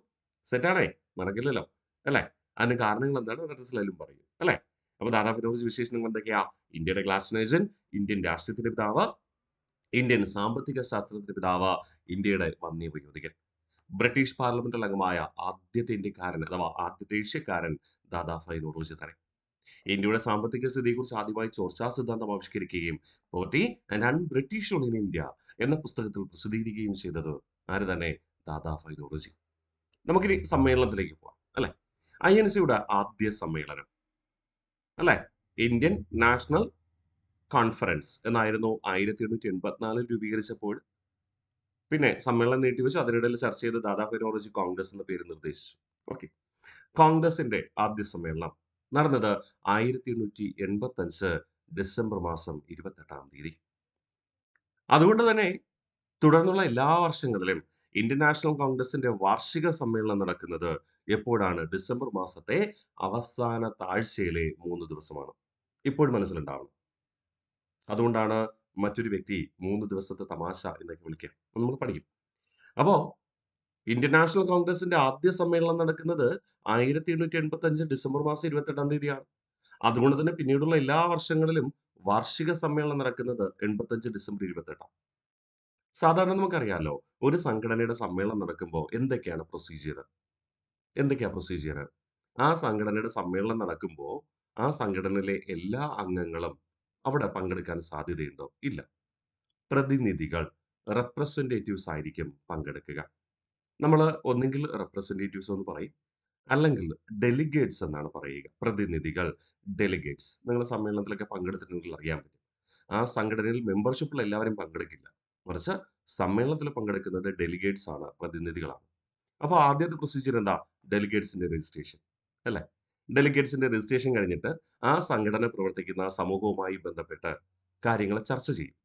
സെറ്റാണേ? മറക്കില്ലല്ലോ. അല്ലേ? അതിന് കാരണങ്ങൾ എന്താണ്? അടുത്ത സ്ലൈഡിലും പറയും. അല്ലേ? അപ്പൊ ദാദാഭായ് നൗറോജി വിശേഷണങ്ങൾ എന്തൊക്കെയാ? ഇന്ത്യയുടെ ഗ്ലാസ്നേജൻ, ഇന്ത്യൻ രാഷ്ട്രീയത്തിന്റെ പിതാവ്, ഇന്ത്യൻ സാമ്പത്തിക ശാസ്ത്രത്തിന്റെ പിതാവ്, ഇന്ത്യയുടെ വന്യ വയോധികൻ. ബ്രിട്ടീഷ് പാർലമെന്റിൽ അംഗമായ ആദ്യത്തെ ഇന്ത്യക്കാരൻ അഥവാ ആദ്യത്തെ ഏഷ്യക്കാരൻ ദാദാഭായ് നൗറോജി തന്നെ. ഇന്ത്യയുടെ സാമ്പത്തിക സ്ഥിതിയെക്കുറിച്ച് ആദ്യമായി ചോർച്ചാ സിദ്ധാന്തം ആവിഷ്കരിക്കുകയും poverty and un British rule in India എന്ന പുസ്തകത്തിൽ പ്രസിദ്ധീകരിക്കുകയും ചെയ്തത് ആര് തന്നെ? ദാദാഭായ് നൗറോജി. നമുക്കിനി സമ്മേളനത്തിലേക്ക് പോവാം അല്ലെ? INC-യുടെ ആദ്യ സമ്മേളനം അല്ലെ? ഇന്ത്യൻ നാഷണൽ കോൺഫറൻസ് എന്നായിരുന്നു 1884 രൂപീകരിച്ചപ്പോൾ. പിന്നെ സമ്മേളനം നീട്ടിവെച്ചു. അതിനിടയിൽ ചർച്ച ചെയ്ത് ദാദാഭായ് നൗറോജി കോൺഗ്രസ് എന്ന പേര് നിർദ്ദേശിച്ചു. ഓക്കെ. കോൺഗ്രസിന്റെ ആദ്യ സമ്മേളനം നടന്നത് 1885 ഡിസംബർ മാസം 28-ാം തീയതി. അതുകൊണ്ട് തന്നെ തുടർന്നുള്ള എല്ലാ വർഷങ്ങളിലും ഇന്ത്യൻ നാഷണൽ കോൺഗ്രസിന്റെ വാർഷിക സമ്മേളനം നടക്കുന്നത് എപ്പോഴാണ്? ഡിസംബർ മാസത്തെ അവസാന താഴ്ചയിലെ 3 ദിവസമാണ്. ഇപ്പോഴും മനസ്സിലുണ്ടാവണം. അതുകൊണ്ടാണ് മറ്റൊരു വ്യക്തി 3 ദിവസത്തെ തമാശ എന്നൊക്കെ വിളിക്കുക. നമ്മൾ പഠിക്കും. അപ്പോ ഇന്ത്യൻ നാഷണൽ കോൺഗ്രസിന്റെ ആദ്യ സമ്മേളനം നടക്കുന്നത് 1885 ഡിസംബർ മാസം 28-ാം തീയതിയാണ്. അതുകൊണ്ട് തന്നെ പിന്നീടുള്ള എല്ലാ വർഷങ്ങളിലും വാർഷിക സമ്മേളനം നടക്കുന്നത് 85 ഡിസംബർ 28. സാധാരണ നമുക്കറിയാലോ, ഒരു സംഘടനയുടെ സമ്മേളനം നടക്കുമ്പോൾ എന്തൊക്കെയാണ് പ്രൊസീജിയർ? എന്തൊക്കെയാ പ്രൊസീജിയർ? ആ സംഘടനയുടെ സമ്മേളനം നടക്കുമ്പോൾ ആ സംഘടനയിലെ എല്ലാ അംഗങ്ങളും അവിടെ പങ്കെടുക്കാൻ സാധ്യതയുണ്ടോ? ഇല്ല. പ്രതിനിധികൾ, റെപ്രസെന്റേറ്റീവ്സ് ആയിരിക്കും പങ്കെടുക്കുക. നമ്മൾ ഒന്നെങ്കിൽ റെപ്രസെന്റേറ്റീവ്സ് എന്ന് പറയും, അല്ലെങ്കിൽ ഡെലിഗേറ്റ്സ് എന്നാണ് പറയുക. പ്രതിനിധികൾ, ഡെലിഗേറ്റ്സ്. നിങ്ങൾ സമ്മേളനത്തിലൊക്കെ പങ്കെടുത്തിട്ടുണ്ടെങ്കിൽ അറിയാൻ പറ്റും. ആ സംഘടനയിൽ മെമ്പർഷിപ്പുള്ള എല്ലാവരും പങ്കെടുക്കില്ല. മറിച്ച് സമ്മേളനത്തിൽ പങ്കെടുക്കുന്നത് ഡെലിഗേറ്റ്സ് ആണ്, പ്രതിനിധികളാണ്. അപ്പോൾ ആദ്യത്തെ പ്രൊസീജിയർ എന്താ? ഡെലിഗേറ്റ്സിന്റെ രജിസ്ട്രേഷൻ അല്ലേ? ഡെലിഗേറ്റ്സിന്റെ രജിസ്ട്രേഷൻ കഴിഞ്ഞിട്ട് ആ സംഘടന പ്രവർത്തിക്കുന്ന സമൂഹവുമായി ബന്ധപ്പെട്ട് കാര്യങ്ങൾ ചർച്ച ചെയ്യും.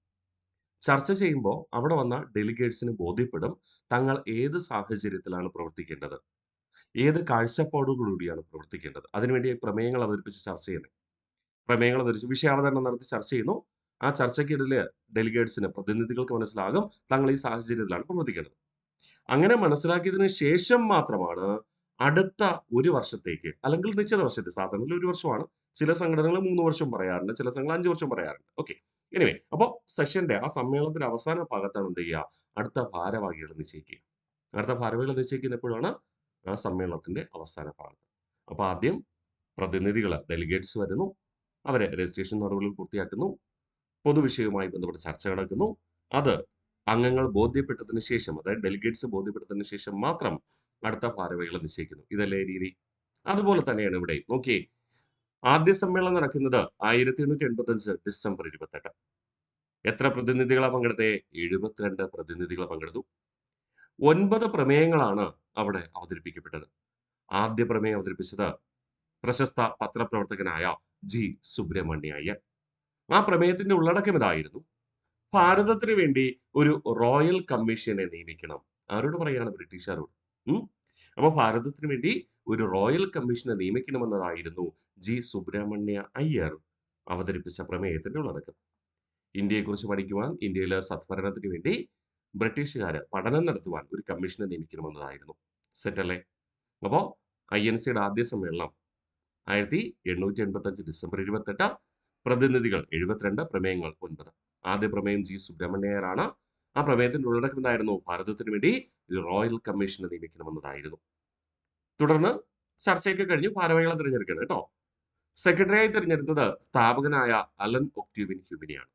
ചർച്ച ചെയ്യുമ്പോൾ അവിടെ വന്ന ഡെലിഗേറ്റ്സിന് ബോധ്യപ്പെടും തങ്ങൾ ഏത് സാഹചര്യത്തിലാണ് പ്രവർത്തിക്കേണ്ടത്, ഏത് കാഴ്ചപ്പാടോടുകൂടിയാണ് പ്രവർത്തിക്കേണ്ടത്. അതിനുവേണ്ടി പ്രമേയങ്ങൾ അവതരിപ്പിച്ച് ചർച്ച ചെയ്യുന്നത്. പ്രമേയങ്ങൾ അവതരിച്ച് വിഷയാവതരണം നടത്തി ചർച്ച ചെയ്യുന്നു. ആ ചർച്ചയ്ക്കിടയിൽ ഡെലിഗേറ്റ്സിന്, പ്രതിനിധികൾക്ക് മനസ്സിലാകും തങ്ങൾ ഈ സാഹചര്യത്തിലാണ് പ്രവർത്തിക്കേണ്ടത്. അങ്ങനെ മനസ്സിലാക്കിയതിന് ശേഷം മാത്രമാണ് അടുത്ത 1 വർഷത്തേക്ക്, അല്ലെങ്കിൽ നിശ്ചിത വർഷത്തേക്ക്, സാധാരണ 1 വർഷമാണ്. ചില സംഘടനകൾ 3 വർഷം പറയാറുണ്ട്, ചില സംഘടനകൾ 5 വർഷം പറയാറുണ്ട്. ഓക്കെ. എനിവേ, അപ്പോൾ സെഷന്റെ ആ സമ്മേളനത്തിന്റെ അവസാന ഭാഗത്താണ് എന്ത് ചെയ്യുക? അടുത്ത ഭാരവാഹികളെ നിശ്ചയിക്കുക. അടുത്ത ഭാരവാഹികളെ നിശ്ചയിക്കുന്ന എപ്പോഴാണ്? ആ സമ്മേളനത്തിന്റെ അവസാന ഭാഗത്ത്. അപ്പോൾ ആദ്യം പ്രതിനിധികൾ, ഡെലിഗേറ്റ്സ് വരുന്നു. അവരെ രജിസ്ട്രേഷൻ നടപടികൾ പൂർത്തിയാക്കുന്നു. പൊതുവിഷയവുമായി ബന്ധപ്പെട്ട് ചർച്ച നടക്കുന്നു. അത് അംഗങ്ങൾ ബോധ്യപ്പെട്ടതിന് ശേഷം, അതായത് ഡെലിഗേറ്റ്സ് ബോധ്യപ്പെട്ടതിന് ശേഷം മാത്രം അടുത്ത ഭാരവാഹികളെ നിശ്ചയിക്കുന്നു. ഇതല്ലേ രീതി? അതുപോലെ തന്നെയാണ് ഇവിടെ. നോക്കിയേ, ആദ്യ സമ്മേളനം നടക്കുന്നത് 1885 ഡിസംബർ 28. എത്ര പ്രതിനിധികളാ പങ്കെടുത്തേ? 72 പ്രതിനിധികൾ പങ്കെടുത്തു. 9 പ്രമേയങ്ങളാണ് അവിടെ അവതരിപ്പിക്കപ്പെട്ടത്. ആദ്യ പ്രമേയം അവതരിപ്പിച്ചത് പ്രശസ്ത പത്രപ്രവർത്തകനായ ജി സുബ്രഹ്മണ്യ അയ്യർ. ആ പ്രമേയത്തിന്റെ ഉള്ളടക്കം ഇതായിരുന്നു: ഭാരതത്തിന് വേണ്ടി ഒരു റോയൽ കമ്മീഷനെ നിയമിക്കണം. ആരോട് പറയാണ്? ബ്രിട്ടീഷുകാരോട്. അപ്പൊ ഭാരതത്തിന് വേണ്ടി ഒരു റോയൽ കമ്മീഷനെ നിയമിക്കണമെന്നതായിരുന്നു ജി സുബ്രഹ്മണ്യ അയ്യർ അവതരിപ്പിച്ച പ്രമേയത്തിന്റെ ഉള്ളടക്കം. ഇന്ത്യയെക്കുറിച്ച് പഠിക്കുവാൻ, ഇന്ത്യയിലെ സദ്ഭരണത്തിന് വേണ്ടി ബ്രിട്ടീഷുകാര് പഠനം നടത്തുവാൻ ഒരു കമ്മീഷനെ നിയമിക്കണമെന്നതായിരുന്നു. സെറ്റ് അല്ലേ? അപ്പോ INC-യുടെ ആദ്യ സമ്മേളനം 1885 ഡിസംബർ 28. പ്രതിനിധികൾ 72, പ്രമേയങ്ങൾ 9. ആദ്യ പ്രമേയം ജി സുബ്രഹ്മണ്യരാണ്. ആ പ്രമേയത്തിന്റെ ഉള്ളടക്കം എന്തായിരുന്നു? ഭാരതത്തിന് വേണ്ടി ഒരു റോയൽ കമ്മീഷനെ നിയമിക്കണമെന്നതായിരുന്നു. തുടർന്ന് ചർച്ചയൊക്കെ കഴിഞ്ഞു ഭാരവാഹികളെ തിരഞ്ഞെടുക്കണം കേട്ടോ. സെക്രട്ടറിയായി തിരഞ്ഞെടുത്തത് സ്ഥാപകനായ അലൻ ഒക്ടേവിയൻ ഹ്യൂമിനെയാണ്.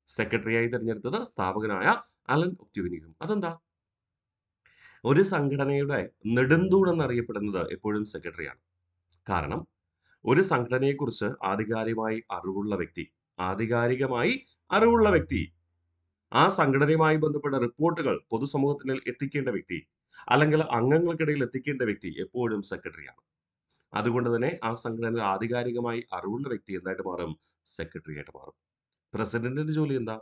സെക്രട്ടറിയായി തിരഞ്ഞെടുത്തത് സ്ഥാപകനായ അലൻ ഒക്ടേവിയൻ ഹ്യൂം. അതെന്താ? ഒരു സംഘടനയുടെ നെടുന്തൂൺ എന്നറിയപ്പെടുന്നത് എപ്പോഴും സെക്രട്ടറിയാണ്. കാരണം ഒരു സംഘടനയെക്കുറിച്ച് ആധികാരികമായി അറിവുള്ള വ്യക്തി, ആ സംഘടനയുമായി ബന്ധപ്പെട്ട റിപ്പോർട്ടുകൾ പൊതുസമൂഹത്തിന് എത്തിക്കേണ്ട വ്യക്തി, അല്ലെങ്കിൽ അംഗങ്ങൾക്കിടയിൽ എത്തിക്കേണ്ട വ്യക്തി എപ്പോഴും സെക്രട്ടറിയാണ്. അതുകൊണ്ട് തന്നെ ആ സംഘടനയിൽ ആധികാരികമായി അറിവുള്ള വ്യക്തി എന്തായിട്ട് മാറും? സെക്രട്ടറി ആയിട്ട് മാറും. പ്രസിഡന്റിന്റെ ജോലി എന്താ?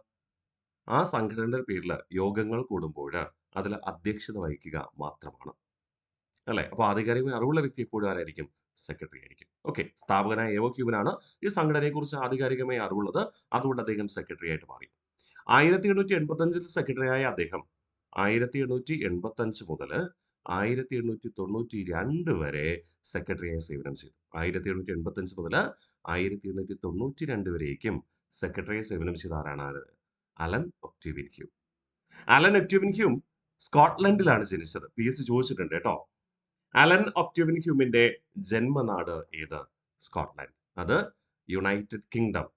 ആ സംഘടനയുടെ പേരിൽ യോഗങ്ങൾ കൂടുമ്പോൾ അതിൽ അധ്യക്ഷത വഹിക്കുക മാത്രമാണ്. അല്ലേ? അപ്പോൾ ആധികാരികമായി അറിവുള്ള വ്യക്തി എപ്പോഴും ആരായിരിക്കും? സെക്രട്ടറി ആയിരിക്കും. ഓക്കെ. സ്ഥാപകനായ ഏവോ ക്യൂബനാണ് ഈ സംഘടനയെക്കുറിച്ച് ആധികാരികമായി അറിവുള്ളത്. അതുകൊണ്ട് അദ്ദേഹം സെക്രട്ടറി ആയിട്ട് മാറി. 1885 സെക്രട്ടറിയായ അദ്ദേഹം 1885 മുതൽ 1892 വരെ സെക്രട്ടറിയായി സേവനം ചെയ്തു. 1885 മുതൽ 1892 വരേക്കും സെക്രട്ടറിയായി സേവനം ചെയ്ത ആരാണ്? Allan Octavian Hume. Allan Octavian Hume സ്കോട്ട്ലൻഡിലാണ് ജനിച്ചത്. PSC ചോദിച്ചിട്ടുണ്ട് കേട്ടോ. അലൻ ഒക്ടേവിയൻ ഹ്യൂമിന്റെ ജന്മനാട് ഏത്? സ്കോട്ട്ലൻഡ്. അത് യുണൈറ്റഡ് കിങ്ഡം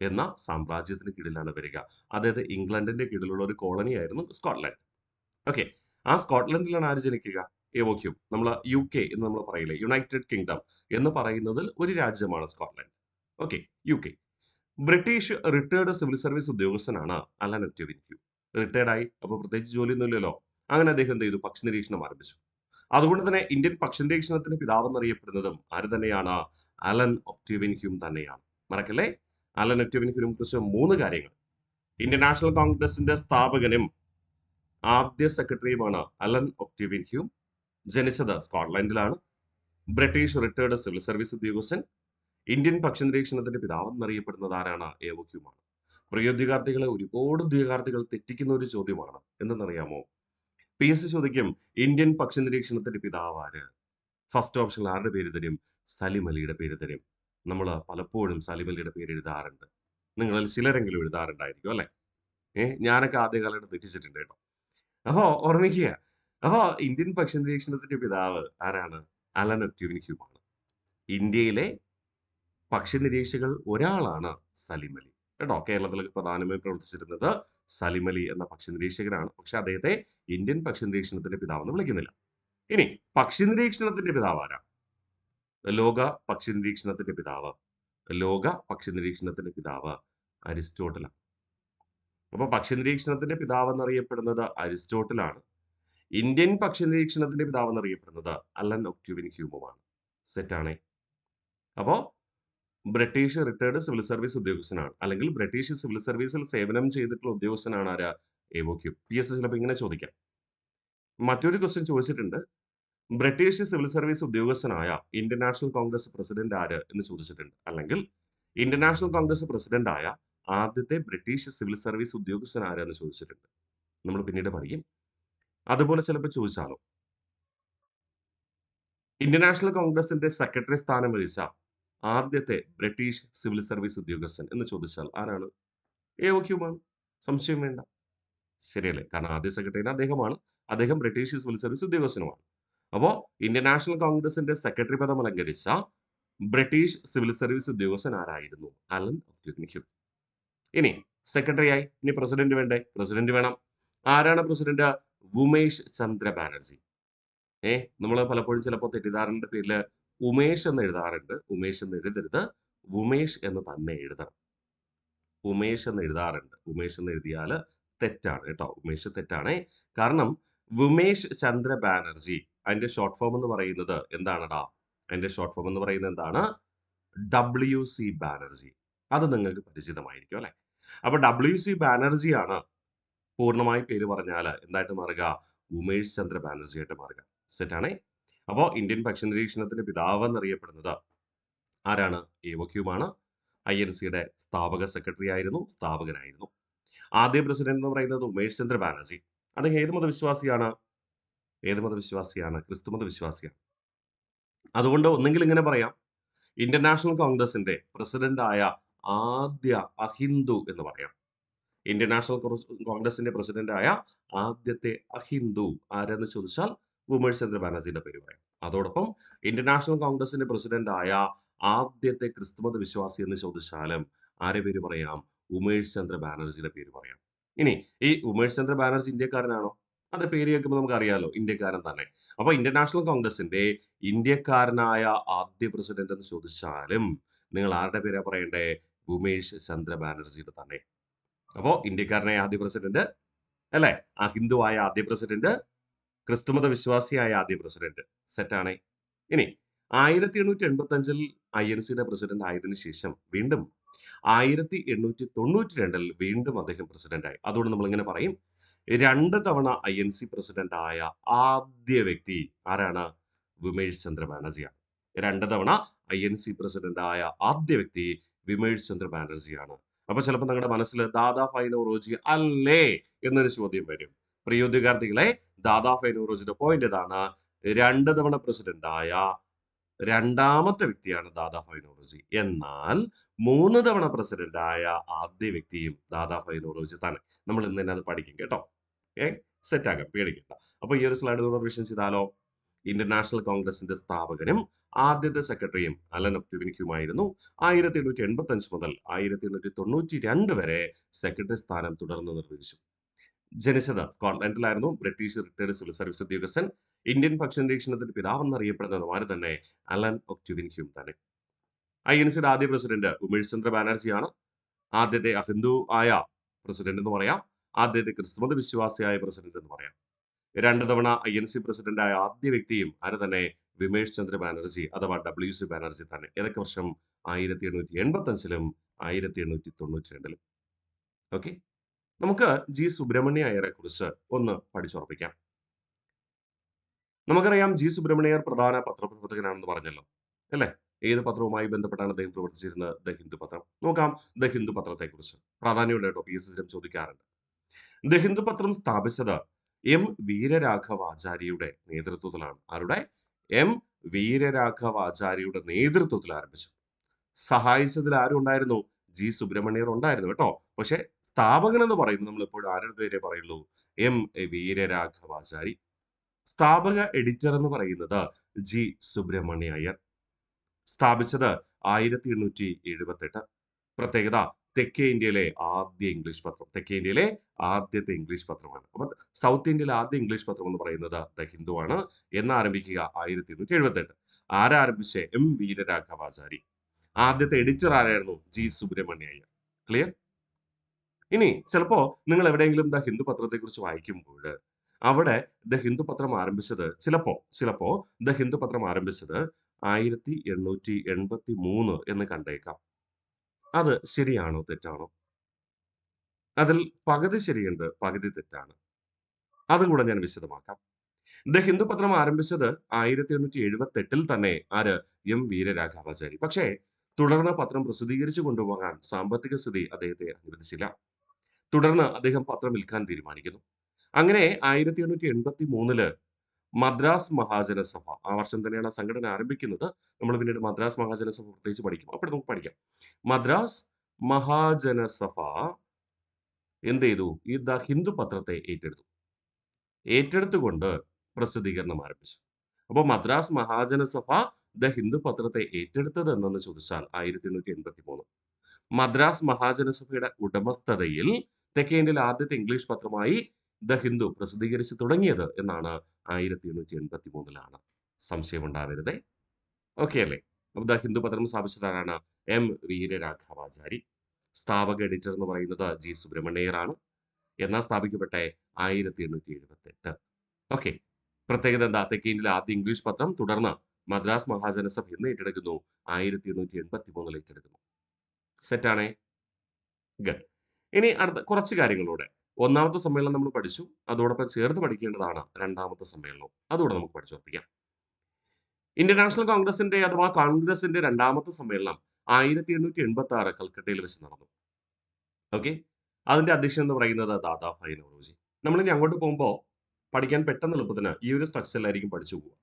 എന്ന സാമ്രാജ്യത്തിന് കീഴിലാണ് വരിക. അതായത് ഇംഗ്ലണ്ടിന്റെ കീഴിലുള്ള ഒരു കോളനി ആയിരുന്നു സ്കോട്ട്ലൻഡ്. ഓക്കെ. ആ സ്കോട്ട്ലൻഡിലാണ് ആര് ജനിക്കുക? Evo Hume. നമ്മൾ UK എന്ന് നമ്മൾ പറയില്ലേ, യുണൈറ്റഡ് കിങ്ഡം എന്ന് പറയുന്നതിൽ ഒരു രാജ്യമാണ് Scotland. Okay. UK. British retired civil service ഉദ്യോഗസ്ഥനാണ് അലൻ ഒക്ടേവിയൻ ഹ്യൂം. റിട്ടയർഡ് ആയി. അപ്പോൾ പ്രത്യേകിച്ച് ജോലിയൊന്നും ഇല്ലല്ലോ. അങ്ങനെ അദ്ദേഹം എന്ത് ചെയ്തു? പക്ഷി നിരീക്ഷണം ആരംഭിച്ചു. അതുകൊണ്ട് തന്നെ ഇന്ത്യൻ പക്ഷി നിരീക്ഷണത്തിന് പിതാവ് എന്നറിയപ്പെടുന്നതും ആര് തന്നെയാണ്? അലൻ ഒക്ടേവിയൻ ഹ്യൂം തന്നെയാണ്. മറക്കല്ലേ? അലൻ ഒക്ടേവിയൻ ഹ്യൂമിനെ കുറിച്ച് 3 കാര്യങ്ങൾ. ഇന്ത്യൻ നാഷണൽ കോൺഗ്രസിന്റെ സ്ഥാപകനും ആദ്യ സെക്രട്ടറിയുമാണ് അലൻ ഒക്ടേവിയൻ ഹ്യൂം. ജനിച്ചത് സ്കോട്ട്ലൻഡിലാണ്. ബ്രിട്ടീഷ് റിട്ടയർഡ് സിവിൽ സർവീസ് ഉദ്യോഗസ്ഥൻ. ഇന്ത്യൻ പക്ഷി നിരീക്ഷണത്തിന്റെ പിതാവ് എന്നറിയപ്പെടുന്നത് ആരാണ്? ഏവോ ഹ്യൂമാണ്. പ്രിയ ഉദ്യോഗാർത്ഥികളെ, ഒരുപാട് ഉദ്യോഗാർത്ഥികൾ തെറ്റിക്കുന്ന ഒരു ചോദ്യമാണ്. എന്തെന്നറിയാമോ? PSC ചോദിക്കും, ഇന്ത്യൻ പക്ഷി നിരീക്ഷണത്തിന്റെ പിതാവ് ആര്? ഫസ്റ്റ് ഓപ്ഷനിൽ ആരുടെ പേര് തരും? സലിം അലിയുടെ പേര് തരും. നമ്മൾ പലപ്പോഴും സലിം അലിയുടെ പേര് എഴുതാറുണ്ട്. നിങ്ങളിൽ ചിലരെങ്കിലും എഴുതാറുണ്ടായിരിക്കും അല്ലെ? ഞാനൊക്കെ ആദ്യകാലത്ത് തെറ്റിച്ചിട്ടുണ്ട് കേട്ടോ. അപ്പോ ഓർമ്മിക്കുക. അപ്പോ ഇന്ത്യൻ പക്ഷി നിരീക്ഷണത്തിന്റെ പിതാവ് ആരാണ്? അലൻ ഒക്ടേവിയൻ ഹ്യൂം ആണ്. ഇന്ത്യയിലെ പക്ഷി നിരീക്ഷകൾ ഒരാളാണ് സലിം അലി. കേട്ടോ. കേരളത്തിൽ പ്രധാനമായും പ്രവർത്തിച്ചിരുന്നത് സലിം അലി എന്ന പക്ഷി നിരീക്ഷകനാണ്. പക്ഷെ അദ്ദേഹത്തെ ഇന്ത്യൻ പക്ഷി നിരീക്ഷണത്തിന്റെ പിതാവ് എന്ന് വിളിക്കുന്നില്ല. ഇനി പക്ഷി നിരീക്ഷണത്തിന്റെ പിതാവ് ആരാ? ലോക പക്ഷി നിരീക്ഷണത്തിന്റെ പിതാവ്. ലോക പക്ഷി നിരീക്ഷണത്തിന്റെ പിതാവ് അരിസ്റ്റോട്ടിലാണ്. അപ്പൊ പക്ഷി നിരീക്ഷണത്തിന്റെ പിതാവ് എന്നറിയപ്പെടുന്നത് അരിസ്റ്റോട്ടിലാണ്. ഇന്ത്യൻ പക്ഷി നിരീക്ഷണത്തിന്റെ പിതാവ് എന്നറിയപ്പെടുന്നത് അലൻ ഒക്ടേവിയൻ ഹ്യൂമുമാണ്. സെറ്റാണേ. അപ്പോ ബ്രിട്ടീഷ് റിട്ടയർഡ് സിവിൽ സർവീസ് ഉദ്യോഗസ്ഥനാണ്, അല്ലെങ്കിൽ ബ്രിട്ടീഷ് സിവിൽ സർവീസിൽ സേവനം ചെയ്തിട്ടുള്ള ഉദ്യോഗസ്ഥനാണ് ആരാ? Evo Hume. PSC ചിലപ്പോൾ ഇങ്ങനെ ചോദിക്കാം. മറ്റൊരു ക്വസ്റ്റ്യൻ ചോദിച്ചിട്ടുണ്ട്. ബ്രിട്ടീഷ് സിവിൽ സർവീസ് ഉദ്യോഗസ്ഥനായ ഇന്ത്യൻ നാഷണൽ കോൺഗ്രസ് പ്രസിഡന്റ് ആര് എന്ന് ചോദിച്ചിട്ടുണ്ട്. അല്ലെങ്കിൽ ഇന്ത്യൻ നാഷണൽ കോൺഗ്രസ് പ്രസിഡന്റ് ആയ ആദ്യത്തെ ബ്രിട്ടീഷ് സിവിൽ സർവീസ് ഉദ്യോഗസ്ഥൻ ആര് എന്ന് ചോദിച്ചിട്ടുണ്ട്. നമ്മൾ പിന്നീട് പഠിക്കും. അതുപോലെ ചിലപ്പോൾ ചോദിച്ചാലോ, ഇന്ത്യൻ നാഷണൽ കോൺഗ്രസിന്റെ സെക്രട്ടറി സ്ഥാനം വഹിച്ച ആദ്യത്തെ ബ്രിട്ടീഷ് സിവിൽ സർവീസ് ഉദ്യോഗസ്ഥൻ എന്ന് ചോദിച്ചാൽ ആരാണ്? ഏവോ ഹ്യൂമാണ്. സംശയം വേണ്ട. ശരിയല്ലേ? കാരണം ആദ്യ സെക്രട്ടറി അദ്ദേഹമാണ്. അദ്ദേഹം ബ്രിട്ടീഷ് സിവിൽ സർവീസ് ഉദ്യോഗസ്ഥനുമാണ്. അപ്പോ ഇന്ത്യൻ നാഷണൽ കോൺഗ്രസിന്റെ സെക്രട്ടറി പദം അലങ്കരിച്ച ബ്രിട്ടീഷ് സിവിൽ സർവീസ് ഉദ്യോഗസ്ഥൻ ആരായിരുന്നു? Alan Octavian Hume. ഇനി സെക്രട്ടറിയായി. ഇനി പ്രസിഡന്റ് വേണ്ടേ? പ്രസിഡന്റ് വേണം. ആരാണ് പ്രസിഡന്റ്? ഉമേഷ് ചന്ദ്ര ബാനർജി. നമ്മൾ പലപ്പോഴും ചിലപ്പോൾ തെറ്റിദ്ധാരണയുടെ പേരിൽ ഉമേഷ് എന്ന് എഴുതാറുണ്ട്. ഉമേഷ് എന്ന് എഴുതരുത്. ഉമേഷ് എന്ന് തന്നെ എഴുതണം. ഉമേഷ് എന്ന് എഴുതാറുണ്ട്. ഉമേഷ് എന്ന് എഴുതിയാൽ തെറ്റാണ് കേട്ടോ. ഉമേഷ് തെറ്റാണ്. കാരണം ഉമേഷ് ചന്ദ്ര ബാനർജി അതിന്റെ ഷോർട്ട് ഫോം എന്ന് പറയുന്നത് എന്താണടാ? അതിന്റെ ഷോർട്ട് ഫോം എന്ന് പറയുന്നത് എന്താണ്? WC ബാനർജി. അത് നിങ്ങൾക്ക് പരിചിതമായിരിക്കും അല്ലെ? അപ്പൊ WC ബാനർജി ആണ് പൂർണ്ണമായി പേര് പറഞ്ഞാൽ എന്തായിട്ട് മാറുക? ഉമേഷ് ചന്ദ്ര ബാനർജി ആയിട്ട് മാറുക. സെറ്റാണേ. അപ്പോ ഇന്ത്യൻ പക്ഷി നിരീക്ഷണത്തിന്റെ പിതാവ് എന്നറിയപ്പെടുന്നത് ആരാണ്? ഏവോ ഹ്യൂമാണ്. INCയുടെ സ്ഥാപക സെക്രട്ടറി ആയിരുന്നു, സ്ഥാപകനായിരുന്നു. ആദ്യ പ്രസിഡന്റ് എന്ന് പറയുന്നത് ഉമേഷ് ചന്ദ്ര ബാനർജി. അദ്ദേഹം ഏത് മതവിശ്വാസിയാണ്? ഏത് മതവിശ്വാസിയാണ്? ക്രിസ്തു മതവിശ്വാസിയാണ്. അതുകൊണ്ട് ഒന്നെങ്കിൽ ഇങ്ങനെ പറയാം, ഇന്ത്യൻ നാഷണൽ കോൺഗ്രസിന്റെ പ്രസിഡന്റായ ആദ്യ അഹിന്ദു എന്ന് പറയാം. ഇന്ത്യൻ നാഷണൽ കോൺഗ്രസിന്റെ പ്രസിഡന്റായ ആദ്യത്തെ അഹിന്ദു ആരെന്ന് ചോദിച്ചാൽ ഉമേഷ് ചന്ദ്ര ബാനർജിയുടെ പേര് പറയാം. അതോടൊപ്പം ഇന്ത്യൻ നാഷണൽ കോൺഗ്രസിന്റെ പ്രസിഡന്റായ ആദ്യത്തെ ക്രിസ്തുമത വിശ്വാസി എന്ന് ചോദിച്ചാലും ആരെ പേര് പറയാം? ഉമേഷ് ചന്ദ്ര ബാനർജിയുടെ പേര് പറയാം. ഇനി ഈ ഉമേഷ് ചന്ദ്ര ബാനർജി ഇന്ത്യക്കാരനാണോ? അത് പേര് കേൾക്കുമ്പോൾ നമുക്ക് അറിയാലോ, ഇന്ത്യക്കാരൻ തന്നെ. അപ്പൊ ഇന്ത്യൻ നാഷണൽ കോൺഗ്രസിന്റെ ഇന്ത്യക്കാരനായ ആദ്യ പ്രസിഡന്റ് എന്ന് ചോദിച്ചാലും നിങ്ങൾ ആരുടെ പേരാ പറയണ്ടേ? ഉമേഷ് ചന്ദ്ര ബാനർജിയുടെ തന്നെ. അപ്പോ ഇന്ത്യക്കാരനായ ആദ്യ പ്രസിഡന്റ് അല്ലെ? ആ ഹിന്ദുവായ ആദ്യ പ്രസിഡന്റ്, ക്രിസ്തുമത വിശ്വാസിയായ ആദ്യ പ്രസിഡന്റ്. സെറ്റാണ്. ഇനി 1885 INCയുടെ പ്രസിഡന്റ് ആയതിനു ശേഷം വീണ്ടും 1892 വീണ്ടും അദ്ദേഹം പ്രസിഡന്റായി. അതുകൊണ്ട് നമ്മൾ ഇങ്ങനെ പറയും, 2 തവണ INC പ്രസിഡന്റ് ആയ ആദ്യ വ്യക്തി ആരാണ്? വിമേഷ് ചന്ദ്ര ബാനർജിയാണ്. 2 തവണ INC പ്രസിഡന്റ് ആയ ആദ്യ വ്യക്തി വിമേഷ് ചന്ദ്ര ബാനർജിയാണ്. അപ്പൊ ചിലപ്പോൾ നിങ്ങളുടെ മനസ്സിൽ ദാദാഭായ് നൗറോജി അല്ലേ എന്നൊരു ചോദ്യം വരും. പ്രിയ ഉദ്യോഗാർത്ഥികളെ, ദാദാഭായ് നൗറോജിയുടെ പോയിന്റ് ഇതാണ്. 2 തവണ പ്രസിഡന്റ് ആയ രണ്ടാമത്തെ വ്യക്തിയാണ് ദാദാഭായ് നൗറോജി. എന്നാൽ 3 തവണ പ്രസിഡന്റ് ആയ ആദ്യ വ്യക്തിയും ദാദാഭായ് നൗറോജി തന്നെ. നമ്മൾ ഇന്ന് തന്നെ അത് പഠിക്കും കേട്ടോ. സെറ്റ് ആക്കാം, പേടിക്കണ്ട. അപ്പൊ ഈ ഒരു സ്ലൈഡ് നമ്മൾ റിവിഷൻ ചെയ്താലോ? ഇന്ത്യൻ നാഷണൽ കോൺഗ്രസിന്റെ സ്ഥാപകനും ആദ്യത്തെ സെക്രട്ടറിയും അലൻ ഒക്ടവിൻഹ്യൂമായിരുന്നു. 1885 മുതൽ 1892 വരെ സെക്രട്ടറി സ്ഥാനം തുടർന്ന് നിർവഹിച്ചു. ജനിച്ചത് സ്കോട്ട്ലൻഡിലായിരുന്നു. ബ്രിട്ടീഷ് റിട്ടയർഡ് സിവിൽ സർവീസ് ഉദ്യോഗസ്ഥൻ. ഇന്ത്യൻ പക്ഷനിരീക്ഷണത്തിന്റെ പിതാവെന്നറിയപ്പെടുന്നതുമാര് തന്നെ അലൻ ഒക്ടവിൻഹ്യൂം തന്നെ. INCയുടെ ആദ്യ പ്രസിഡന്റ് ഉമേഷ് ചന്ദ്ര ബാനർജിയാണ്. ആദ്യത്തെ അഹിന്ദു ആയ പ്രസിഡന്റ് എന്ന് പറയാം. ആദ്യത്തെ ക്രിസ്തുമത വിശ്വാസിയായ പ്രസിഡന്റ് എന്ന് പറയാം. 2 തവണ INC പ്രസിഡന്റ് ആയ ആദ്യ വ്യക്തിയും ആര് തന്നെ? വിമേഷ് ചന്ദ്ര ബാനർജി അഥവാ WC ബാനർജി തന്നെ. ഏതൊക്കെ വർഷം? 1885 1892. ഓക്കെ, നമുക്ക് ജി സുബ്രഹ്മണ്യ അയ്യരെ കുറിച്ച് ഒന്ന് പഠിച്ചുറപ്പിക്കാം. നമുക്കറിയാം, ജി സുബ്രഹ്മണ്യ അയ്യർ പ്രധാന പത്രപ്രവർത്തകനാണെന്ന് പറഞ്ഞല്ലോ, അല്ലേ? ഏത് പത്രവുമായി ബന്ധപ്പെട്ടാണ് അദ്ദേഹം പ്രവർത്തിച്ചിരുന്നത്? ദ ഹിന്ദു പത്രം. നോക്കാം ദ ഹിന്ദു പത്രത്തെ കുറിച്ച്. പ്രാധാന്യമുള്ള കേട്ടോ, PSC ചോദിക്കാറുണ്ട്. ദ ഹിന്ദു പത്രം സ്ഥാപിച്ചത് M വീരരാഘവാചാര്യയുടെ നേതൃത്വത്തിലാണ്. ആരുടെ? M വീരരാഘവാചാര്യയുടെ നേതൃത്വത്തിൽ ആരംഭിച്ചു. സഹായിച്ചതിൽ ആരും ഉണ്ടായിരുന്നു? ജി സുബ്രഹ്മണ്യർ ഉണ്ടായിരുന്നു കേട്ടോ. പക്ഷെ സ്ഥാപകൻ എന്ന് പറയുന്നത് നമ്മൾ എപ്പോഴും ആരുടെ പേരെ പറയുള്ളൂ? M വീരരാഘവാചാരി. സ്ഥാപക എഡിറ്റർ എന്ന് പറയുന്നത് ജി സുബ്രഹ്മണ്യ അയ്യർ. സ്ഥാപിച്ചത് 1878. പ്രത്യേകത, തെക്കേ ഇന്ത്യയിലെ ആദ്യ ഇംഗ്ലീഷ് പത്രം. തെക്കേ ഇന്ത്യയിലെ ആദ്യത്തെ ഇംഗ്ലീഷ് പത്രമാണ്. അപ്പൊ സൗത്ത് ഇന്ത്യയിലെ ആദ്യ ഇംഗ്ലീഷ് പത്രം എന്ന് പറയുന്നത് ദ ഹിന്ദു ആണ്. എന്ന് ആരംഭിക്കുക 1878. ആരാരംഭിച്ചേ? M വീരരാഘവാചാരി. ആദ്യത്തെ എഡിറ്റർ ആരായിരുന്നു? ജി സുബ്രഹ്മണ്യ അയ്യർ. ക്ലിയർ? ഇനി ചിലപ്പോ നിങ്ങൾ എവിടെയെങ്കിലും ദ ഹിന്ദു പത്രത്തെ കുറിച്ച് വായിക്കുമ്പോൾ അവിടെ ദ ഹിന്ദു പത്രം ആരംഭിച്ചത് ചിലപ്പോ ദ ഹിന്ദു പത്രം ആരംഭിച്ചത് 1883 എന്ന് കണ്ടേക്കാം. അത് ശരിയാണോ തെറ്റാണോ? അതിൽ പകുതി ശരിയുണ്ട്, പകുതി തെറ്റാണ്. അതും കൂടെ ഞാൻ വിശദമാക്കാം. ദ ഹിന്ദു പത്രം ആരംഭിച്ചത് 1878 തന്നെ. ആര്? M വീരരാഘവാചാരി. പക്ഷേ തുടർന്ന് പത്രം പ്രസിദ്ധീകരിച്ചു കൊണ്ടുപോകാൻ സാമ്പത്തിക സ്ഥിതി അദ്ദേഹത്തെ അനുവദിച്ചില്ല. തുടർന്ന് അദ്ദേഹം പത്രം വിൽക്കാൻ തീരുമാനിക്കുന്നു. അങ്ങനെ 1883 മദ്രാസ് മഹാജനസഭ, ആ വർഷം തന്നെയാണ് ആ സംഘടന ആരംഭിക്കുന്നത്. നമ്മൾ പിന്നീട് മദ്രാസ് മഹാജനസഭ പ്രത്യേകിച്ച് പഠിക്കും. അപ്പോൾ നമുക്ക് പഠിക്കാം. മദ്രാസ് മഹാജനസഭ എന്ത് ചെയ്തു? ഈ ദ ഹിന്ദു പത്രത്തെ ഏറ്റെടുത്തുകൊണ്ട് പ്രസിദ്ധീകരണം ആരംഭിച്ചു. അപ്പോൾ മദ്രാസ് മഹാജനസഭ ദ ഹിന്ദു പത്രത്തെ ഏറ്റെടുത്തത് എന്നെന്ന് ചോദിച്ചാൽ 1883. മദ്രാസ് മഹാജനസഭയുടെ ഉടമസ്ഥതയിൽ തെക്കേ ഇന്ത്യയിലെ ആദ്യത്തെ ഇംഗ്ലീഷ് പത്രമായി ദ ഹിന്ദു പ്രസിദ്ധീകരിച്ചു തുടങ്ങിയത് എന്നാണ് 1883. സംശയമുണ്ടാവരുതേ. ഓക്കെ അല്ലേ? അപ്പൊ ദ ഹിന്ദു പത്രം സ്ഥാപിച്ചതാരാണ്? M വീരരാഘവാചാരി. സ്ഥാപക എഡിറ്റർ എന്ന് പറയുന്നത് ജി സുബ്രഹ്മണ്യറാണ്. എന്നാ സ്ഥാപിക്കപ്പെട്ടെ? 1878. ഓക്കെ, പ്രത്യേകത എന്താ? തെക്കേ ഇന്ത്യയിലെ ആദ്യ ഇംഗ്ലീഷ് പത്രം. തുടർന്ന് മദ്രാസ് മഹാജനസഭ എന്ന് ഏറ്റെടുക്കുന്നു. 1883 ഏറ്റെടുക്കുന്നു. സെറ്റാണേ? ഗഡ്. ഇനി അടുത്ത കുറച്ച് കാര്യങ്ങളൂടെ. ഒന്നാമത്തെ സമ്മേളനം നമ്മൾ പഠിച്ചു. അതോടൊപ്പം ചേർത്ത് പഠിക്കേണ്ടതാണ് രണ്ടാമത്തെ സമ്മേളനവും. അതുകൂടെ നമുക്ക് പഠിച്ചുറപ്പിക്കാം. ഇന്ത്യൻ നാഷണൽ കോൺഗ്രസിന്റെ അഥവാ കോൺഗ്രസിന്റെ രണ്ടാമത്തെ സമ്മേളനം 1886 കൽക്കട്ടയിൽ വെച്ച് നടന്നു. ഓക്കെ, അതിന്റെ അധ്യക്ഷൻ എന്ന് പറയുന്നത് ദാദാഭായ് നൗറോജി. നമ്മൾ ഇനി അങ്ങോട്ട് പോകുമ്പോൾ പഠിക്കാൻ പെട്ടെന്ന് എളുപ്പത്തിന് ഈ ഒരു സ്ട്രക്ചറിലായിരിക്കും പഠിച്ചു പോവുക.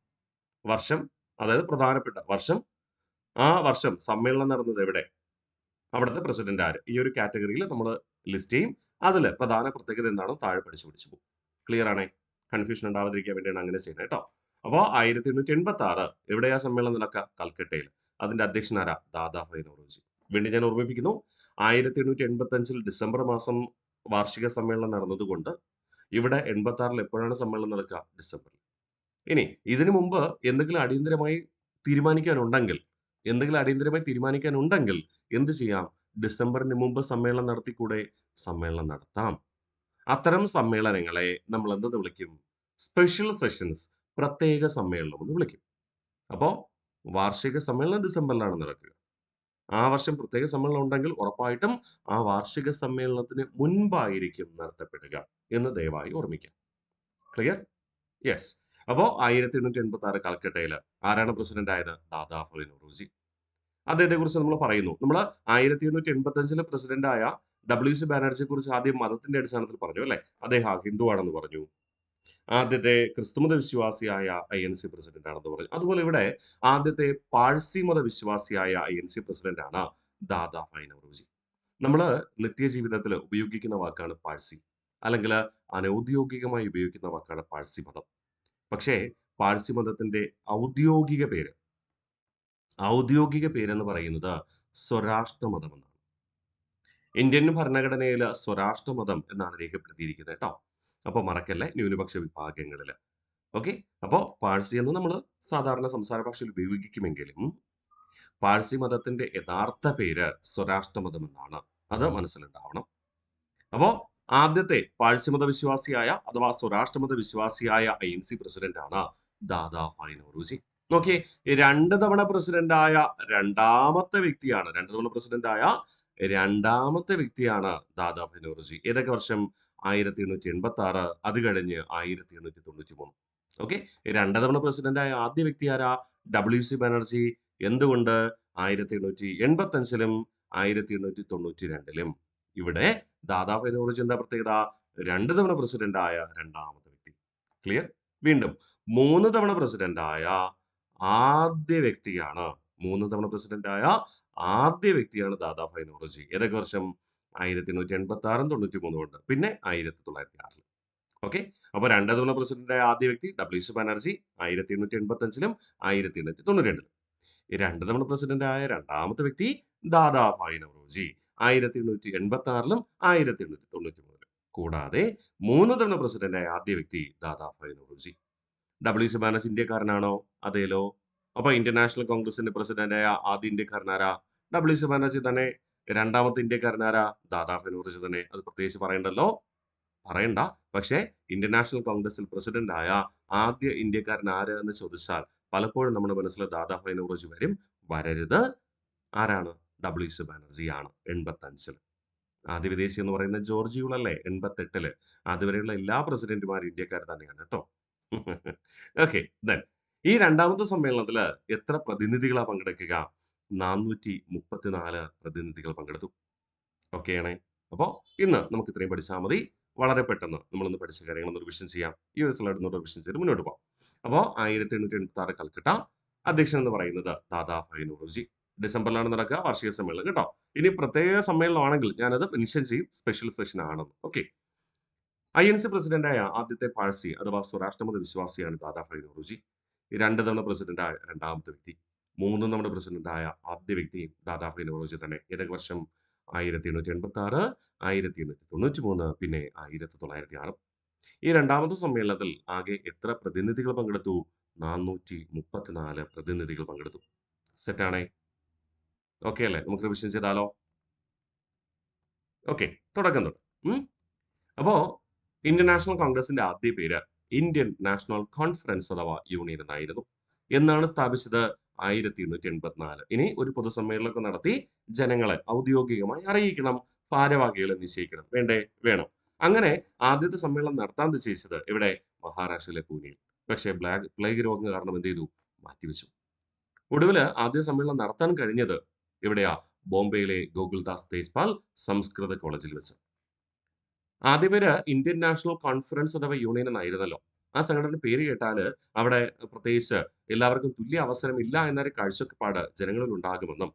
വർഷം, അതായത് പ്രധാനപ്പെട്ട വർഷം, ആ വർഷം സമ്മേളനം നടന്നത് എവിടെ, അവിടുത്തെ പ്രസിഡന്റ് ആര്, ഈ ഒരു കാറ്റഗറിയിൽ നമ്മൾ ലിസ്റ്റ് ചെയ്യും. അതിൽ പ്രധാന പ്രത്യേകത എന്താണോ താഴെ പഠിച്ചു പോകും. ക്ലിയർ ആണേ? കൺഫ്യൂഷൻ ഉണ്ടാവാതിരിക്കാൻ വേണ്ടിയാണ് അങ്ങനെ ചെയ്യുന്നത് കേട്ടോ. അപ്പോൾ 1886 എവിടെയാ സമ്മേളനം നടക്കുക? കൽക്കട്ടയിൽ. അതിന്റെ അധ്യക്ഷൻ ആരാ? ദാദാഭായ് നൗറോജി. വീണ്ടും ഞാൻ ഓർമ്മിപ്പിക്കുന്നു, 1885 ഡിസംബർ മാസം വാർഷിക സമ്മേളനം നടന്നതുകൊണ്ട് ഇവിടെ 86 എപ്പോഴാണ് സമ്മേളനം നടക്കുക? ഡിസംബറിൽ. ഇനി ഇതിനു മുമ്പ് എന്തെങ്കിലും അടിയന്തരമായി തീരുമാനിക്കാനുണ്ടെങ്കിൽ എന്ത് ചെയ്യാം? ഡിസംബറിന് മുമ്പ് സമ്മേളനം നടത്തിക്കൂടെ? സമ്മേളനം നടത്താം. അത്തരം സമ്മേളനങ്ങളെ നമ്മൾ എന്തെന്ന് വിളിക്കും? സ്പെഷ്യൽ സെഷൻസ്, പ്രത്യേക സമ്മേളനം എന്ന് വിളിക്കും. അപ്പോ വാർഷിക സമ്മേളനം ഡിസംബറിലാണ് നടക്കുക. ആ വർഷം പ്രത്യേക സമ്മേളനം ഉണ്ടെങ്കിൽ ഉറപ്പായിട്ടും ആ വാർഷിക സമ്മേളനത്തിന് മുൻപായിരിക്കും നടത്തപ്പെടുക എന്ന് ദയവായി ഓർമ്മിക്കുക. ക്ലിയർ? യെസ്. അപ്പോ 1886 കൽക്കട്ടയിൽ ആരാണ് പ്രസിഡന്റ് ആയത്? ദാദാഭായ് നൗറോജി. അദ്ദേഹത്തെ കുറിച്ച് നമ്മൾ പറയുന്നു. നമ്മൾ 1885 പ്രസിഡന്റായ ഡബ്ല്യു.സി. ബാനർജിയെ കുറിച്ച് ആദ്യം മതത്തിന്റെ അടിസ്ഥാനത്തിൽ പറഞ്ഞു അല്ലേ? അദ്ദേഹം ഹിന്ദുവാണെന്ന് പറഞ്ഞു. ആദ്യത്തെ ക്രിസ്തുമത വിശ്വാസിയായ ഐ.എൻ.സി. പ്രസിഡന്റ് ആണെന്ന് പറഞ്ഞു. അതുപോലെ ഇവിടെ ആദ്യത്തെ പാഴ്സി മത വിശ്വാസിയായ ഐ.എൻ.സി. പ്രസിഡന്റ് ആണ് ദാദാഭായ് നൗറോജി. നമ്മള് നിത്യജീവിതത്തിൽ ഉപയോഗിക്കുന്ന വാക്കാണ് പാഴ്സി. അല്ലെങ്കിൽ അനൗദ്യോഗികമായി ഉപയോഗിക്കുന്ന വാക്കാണ് പാഴ്സി മതം. പക്ഷേ പാഴ്സി മതത്തിന്റെ ഔദ്യോഗിക പേര് എന്ന് പറയുന്നത് സ്വരാഷ്ട്ര മതം എന്നാണ്. ഇന്ത്യൻ ഭരണഘടനയിൽ സ്വരാഷ്ട്ര മതം എന്നാണ് രേഖപ്പെടുത്തിയിരിക്കുന്നത് കേട്ടോ. അപ്പൊ മറക്കല്ലേ, ന്യൂനപക്ഷ വിഭാഗങ്ങളിൽ. ഓക്കെ. അപ്പോ പാഴ്സി എന്ന് നമ്മൾ സാധാരണ സംസാര ഭാഷയിൽ ഉപയോഗിക്കുമെങ്കിലും പാഴ്സി മതത്തിന്റെ യഥാർത്ഥ പേര് സ്വരാഷ്ട്ര മതം എന്നാണ്. അത് മനസ്സിലുണ്ടാവണം. അപ്പോ ആദ്യത്തെ പാഴ്സിമത വിശ്വാസിയായ അഥവാ സ്വരാഷ്ട്രമത വിശ്വാസിയായ ഐ.എൻ.സി. പ്രസിഡന്റ് ആണ് ദാദാഭായ് നൗറോജി. നോക്കിയേ, 2 തവണ പ്രസിഡന്റായ രണ്ടാമത്തെ വ്യക്തിയാണ്. 2 തവണ പ്രസിഡന്റായ രണ്ടാമത്തെ വ്യക്തിയാണ് ദാദാഭായ് നൗറോജി. ഏതൊക്കെ വർഷം? 1886, അത് കഴിഞ്ഞ് 1893. ഓക്കെ. 2 തവണ പ്രസിഡന്റായ ആദ്യ വ്യക്തി ആരാ? ഡബ്ല്യു.സി. ബാനർജി. എന്തുകൊണ്ട്? 1885-ലും 1892-ലും. ഇവിടെ ദാദാഭായ് നൗറോജി എന്താ പ്രത്യേകത? 2 തവണ പ്രസിഡന്റായ രണ്ടാമത്തെ വ്യക്തി. ക്ലിയർ? വീണ്ടും 3 തവണ പ്രസിഡന്റായ ആദ്യ വ്യക്തിയാണ്. 3 തവണ പ്രസിഡന്റായ ആദ്യ വ്യക്തിയാണ് ദാദാഭായ് നൗറോജി. ഏതൊക്കെ വർഷം? 1886-ഉം 93-ഉം ഉണ്ട്. പിന്നെ 1906-ൽ. ഓക്കെ. അപ്പൊ 2 തവണ പ്രസിഡന്റായ ആദ്യ വ്യക്തി ഡബ്ല്യു.സി. ബാനർജി 1885-ലും 1892-ലും. 2 തവണ പ്രസിഡന്റായ രണ്ടാമത്തെ വ്യക്തി ദാദാഭായ് നൗറോജി 1886-ലും 1893-ലും. കൂടാതെ 3 തവണ പ്രസിഡന്റായ ആദ്യ വ്യക്തി ദാദാഭായ് നൗറോജി. ഡബ്ല്യു.സി. ബാനർജി ഇന്ത്യക്കാരനാണോ? അതേലോ. അപ്പൊ ഇന്ത്യൻ നാഷണൽ കോൺഗ്രസിന്റെ പ്രസിഡന്റായ ആദ്യ ഇന്ത്യക്കാരനാരാ? ഡബ്ല്യു.സി. ബാനർജി തന്നെ. രണ്ടാമത്തെ ഇന്ത്യക്കാരനാരാ? ദാദാഭായ് നൗറോജി തന്നെ. അത് പ്രത്യേകിച്ച് പറയണ്ടല്ലോ. പറയണ്ട. പക്ഷേ ഇന്ത്യൻ നാഷണൽ കോൺഗ്രസിൽ പ്രസിഡന്റായ ആദ്യ ഇന്ത്യക്കാരൻ ആര് എന്ന് ചോദിച്ചാൽ പലപ്പോഴും നമ്മുടെ മനസ്സിൽ ദാദാഭായ് നൗറോജി വരും. വരരുത്. ആരാണ്? ഡബ്ല്യു.സി. ബാനർജി ആണ് 85-ൽ. ആദ്യ വിദേശി എന്ന് പറയുന്നത് ജോർജ് യൂൾ അല്ലേ? 88-ല്. അതുവരെയുള്ള എല്ലാ പ്രസിഡന്റുമാരും ഇന്ത്യക്കാർ തന്നെയാണ് കേട്ടോ. ഓക്കെ. ദെൻ ഈ രണ്ടാമത്തെ സമ്മേളനത്തിൽ എത്ര പ്രതിനിധികളാ പങ്കെടുക്കുക? 434 പ്രതിനിധികൾ പങ്കെടുത്തു. ഓക്കെ ആണേ. അപ്പോ ഇന്ന് നമുക്ക് ഇത്രയും പഠിച്ചാൽ മതി. വളരെ പെട്ടെന്ന് നമ്മളിന്ന് പഠിച്ച കാര്യങ്ങളൊന്ന് റിവിഷൻ ചെയ്യാം. ഈ ഒരു സ്ലൈഡ് റിവിഷൻ ചെയ്ത് മുന്നോട്ട് പോകാം. അപ്പോ 1886 കൽക്കട്ട. അധ്യക്ഷൻ എന്ന് പറയുന്നത് ദാദാഭായ് നൗറോജി. ഡിസംബറിലാണ് നടക്കുക വാർഷിക സമ്മേളനം കേട്ടോ. ഇനി പ്രത്യേക സമ്മേളനമാണെങ്കിൽ ഞാനത് മെൻഷൻ ചെയ്യും. സ്പെഷ്യൽ സെഷൻ ആണെന്ന്. ഓക്കെ. ഐ.എൻ.സി. പ്രസിഡന്റായ ആദ്യത്തെ പാഴ്സി അഥവാ സ്വരാഷ്ട്രമത വിശ്വാസിയാണ് ദാദാഭായ് നൗറോജി. 2 തവണ പ്രസിഡന്റായ രണ്ടാമത്തെ വ്യക്തി. 3 തവണ പ്രസിഡന്റായ ആദ്യ വ്യക്തി ദാദാഭായ് നൗറോജി തന്നെ. ഏതൊക്കെ വർഷം? 1886, 1893, പിന്നെ 1906. ഈ രണ്ടാമത്തെ സമ്മേളനത്തിൽ ആകെ എത്ര പ്രതിനിധികൾ പങ്കെടുത്തു? 434 പ്രതിനിധികൾ പങ്കെടുത്തു. സെറ്റാണേ. ഓക്കെ അല്ലേ? നമുക്ക് റിവിഷൻ ചെയ്താലോ? ഓക്കെ. തുടക്കം തൊട്ട്. അപ്പോ ഇന്ത്യൻ നാഷണൽ കോൺഗ്രസിന്റെ ആദ്യ പേര് ഇന്ത്യൻ നാഷണൽ കോൺഫറൻസ് അഥവാ യൂണിയൻ എന്നായിരുന്നു. എന്നാണ് സ്ഥാപിച്ചത്? 1884. ഇനി ഒരു പൊതുസമ്മേളനമൊക്കെ നടത്തി ജനങ്ങളെ ഔദ്യോഗികമായി അറിയിക്കണം. ഭാരവാഹികളെ നിശ്ചയിക്കണം. വേണ്ടേ? വേണം. അങ്ങനെ ആദ്യത്തെ സമ്മേളനം നടത്താൻ നിശ്ചയിച്ചത് എവിടെ? മഹാരാഷ്ട്രയിലെ പൂനെയിൽ. പക്ഷേ പ്ലേഗ് രോഗം കാരണം എന്ത് ചെയ്തു? മാറ്റിവെച്ചു. ഒടുവിൽ ആദ്യ സമ്മേളനം നടത്താൻ കഴിഞ്ഞത് എവിടെയാ? ബോംബെയിലെ ഗോകുൽദാസ് തേജ്പാൽ സംസ്കൃത കോളേജിൽ വെച്ച്. ആദ്യ പേര് ഇന്ത്യൻ നാഷണൽ കോൺഫറൻസ് അഥവാ യൂണിയൻ എന്നായിരുന്നല്ലോ. ആ സംഘടനയുടെ പേര് കേട്ടാൽ അവിടെ പ്രത്യേകിച്ച് എല്ലാവർക്കും തുല്യ അവസരം ഇല്ല എന്നൊരു കാഴ്ചപ്പാട് ജനങ്ങളിൽ ഉണ്ടാകുമെന്നും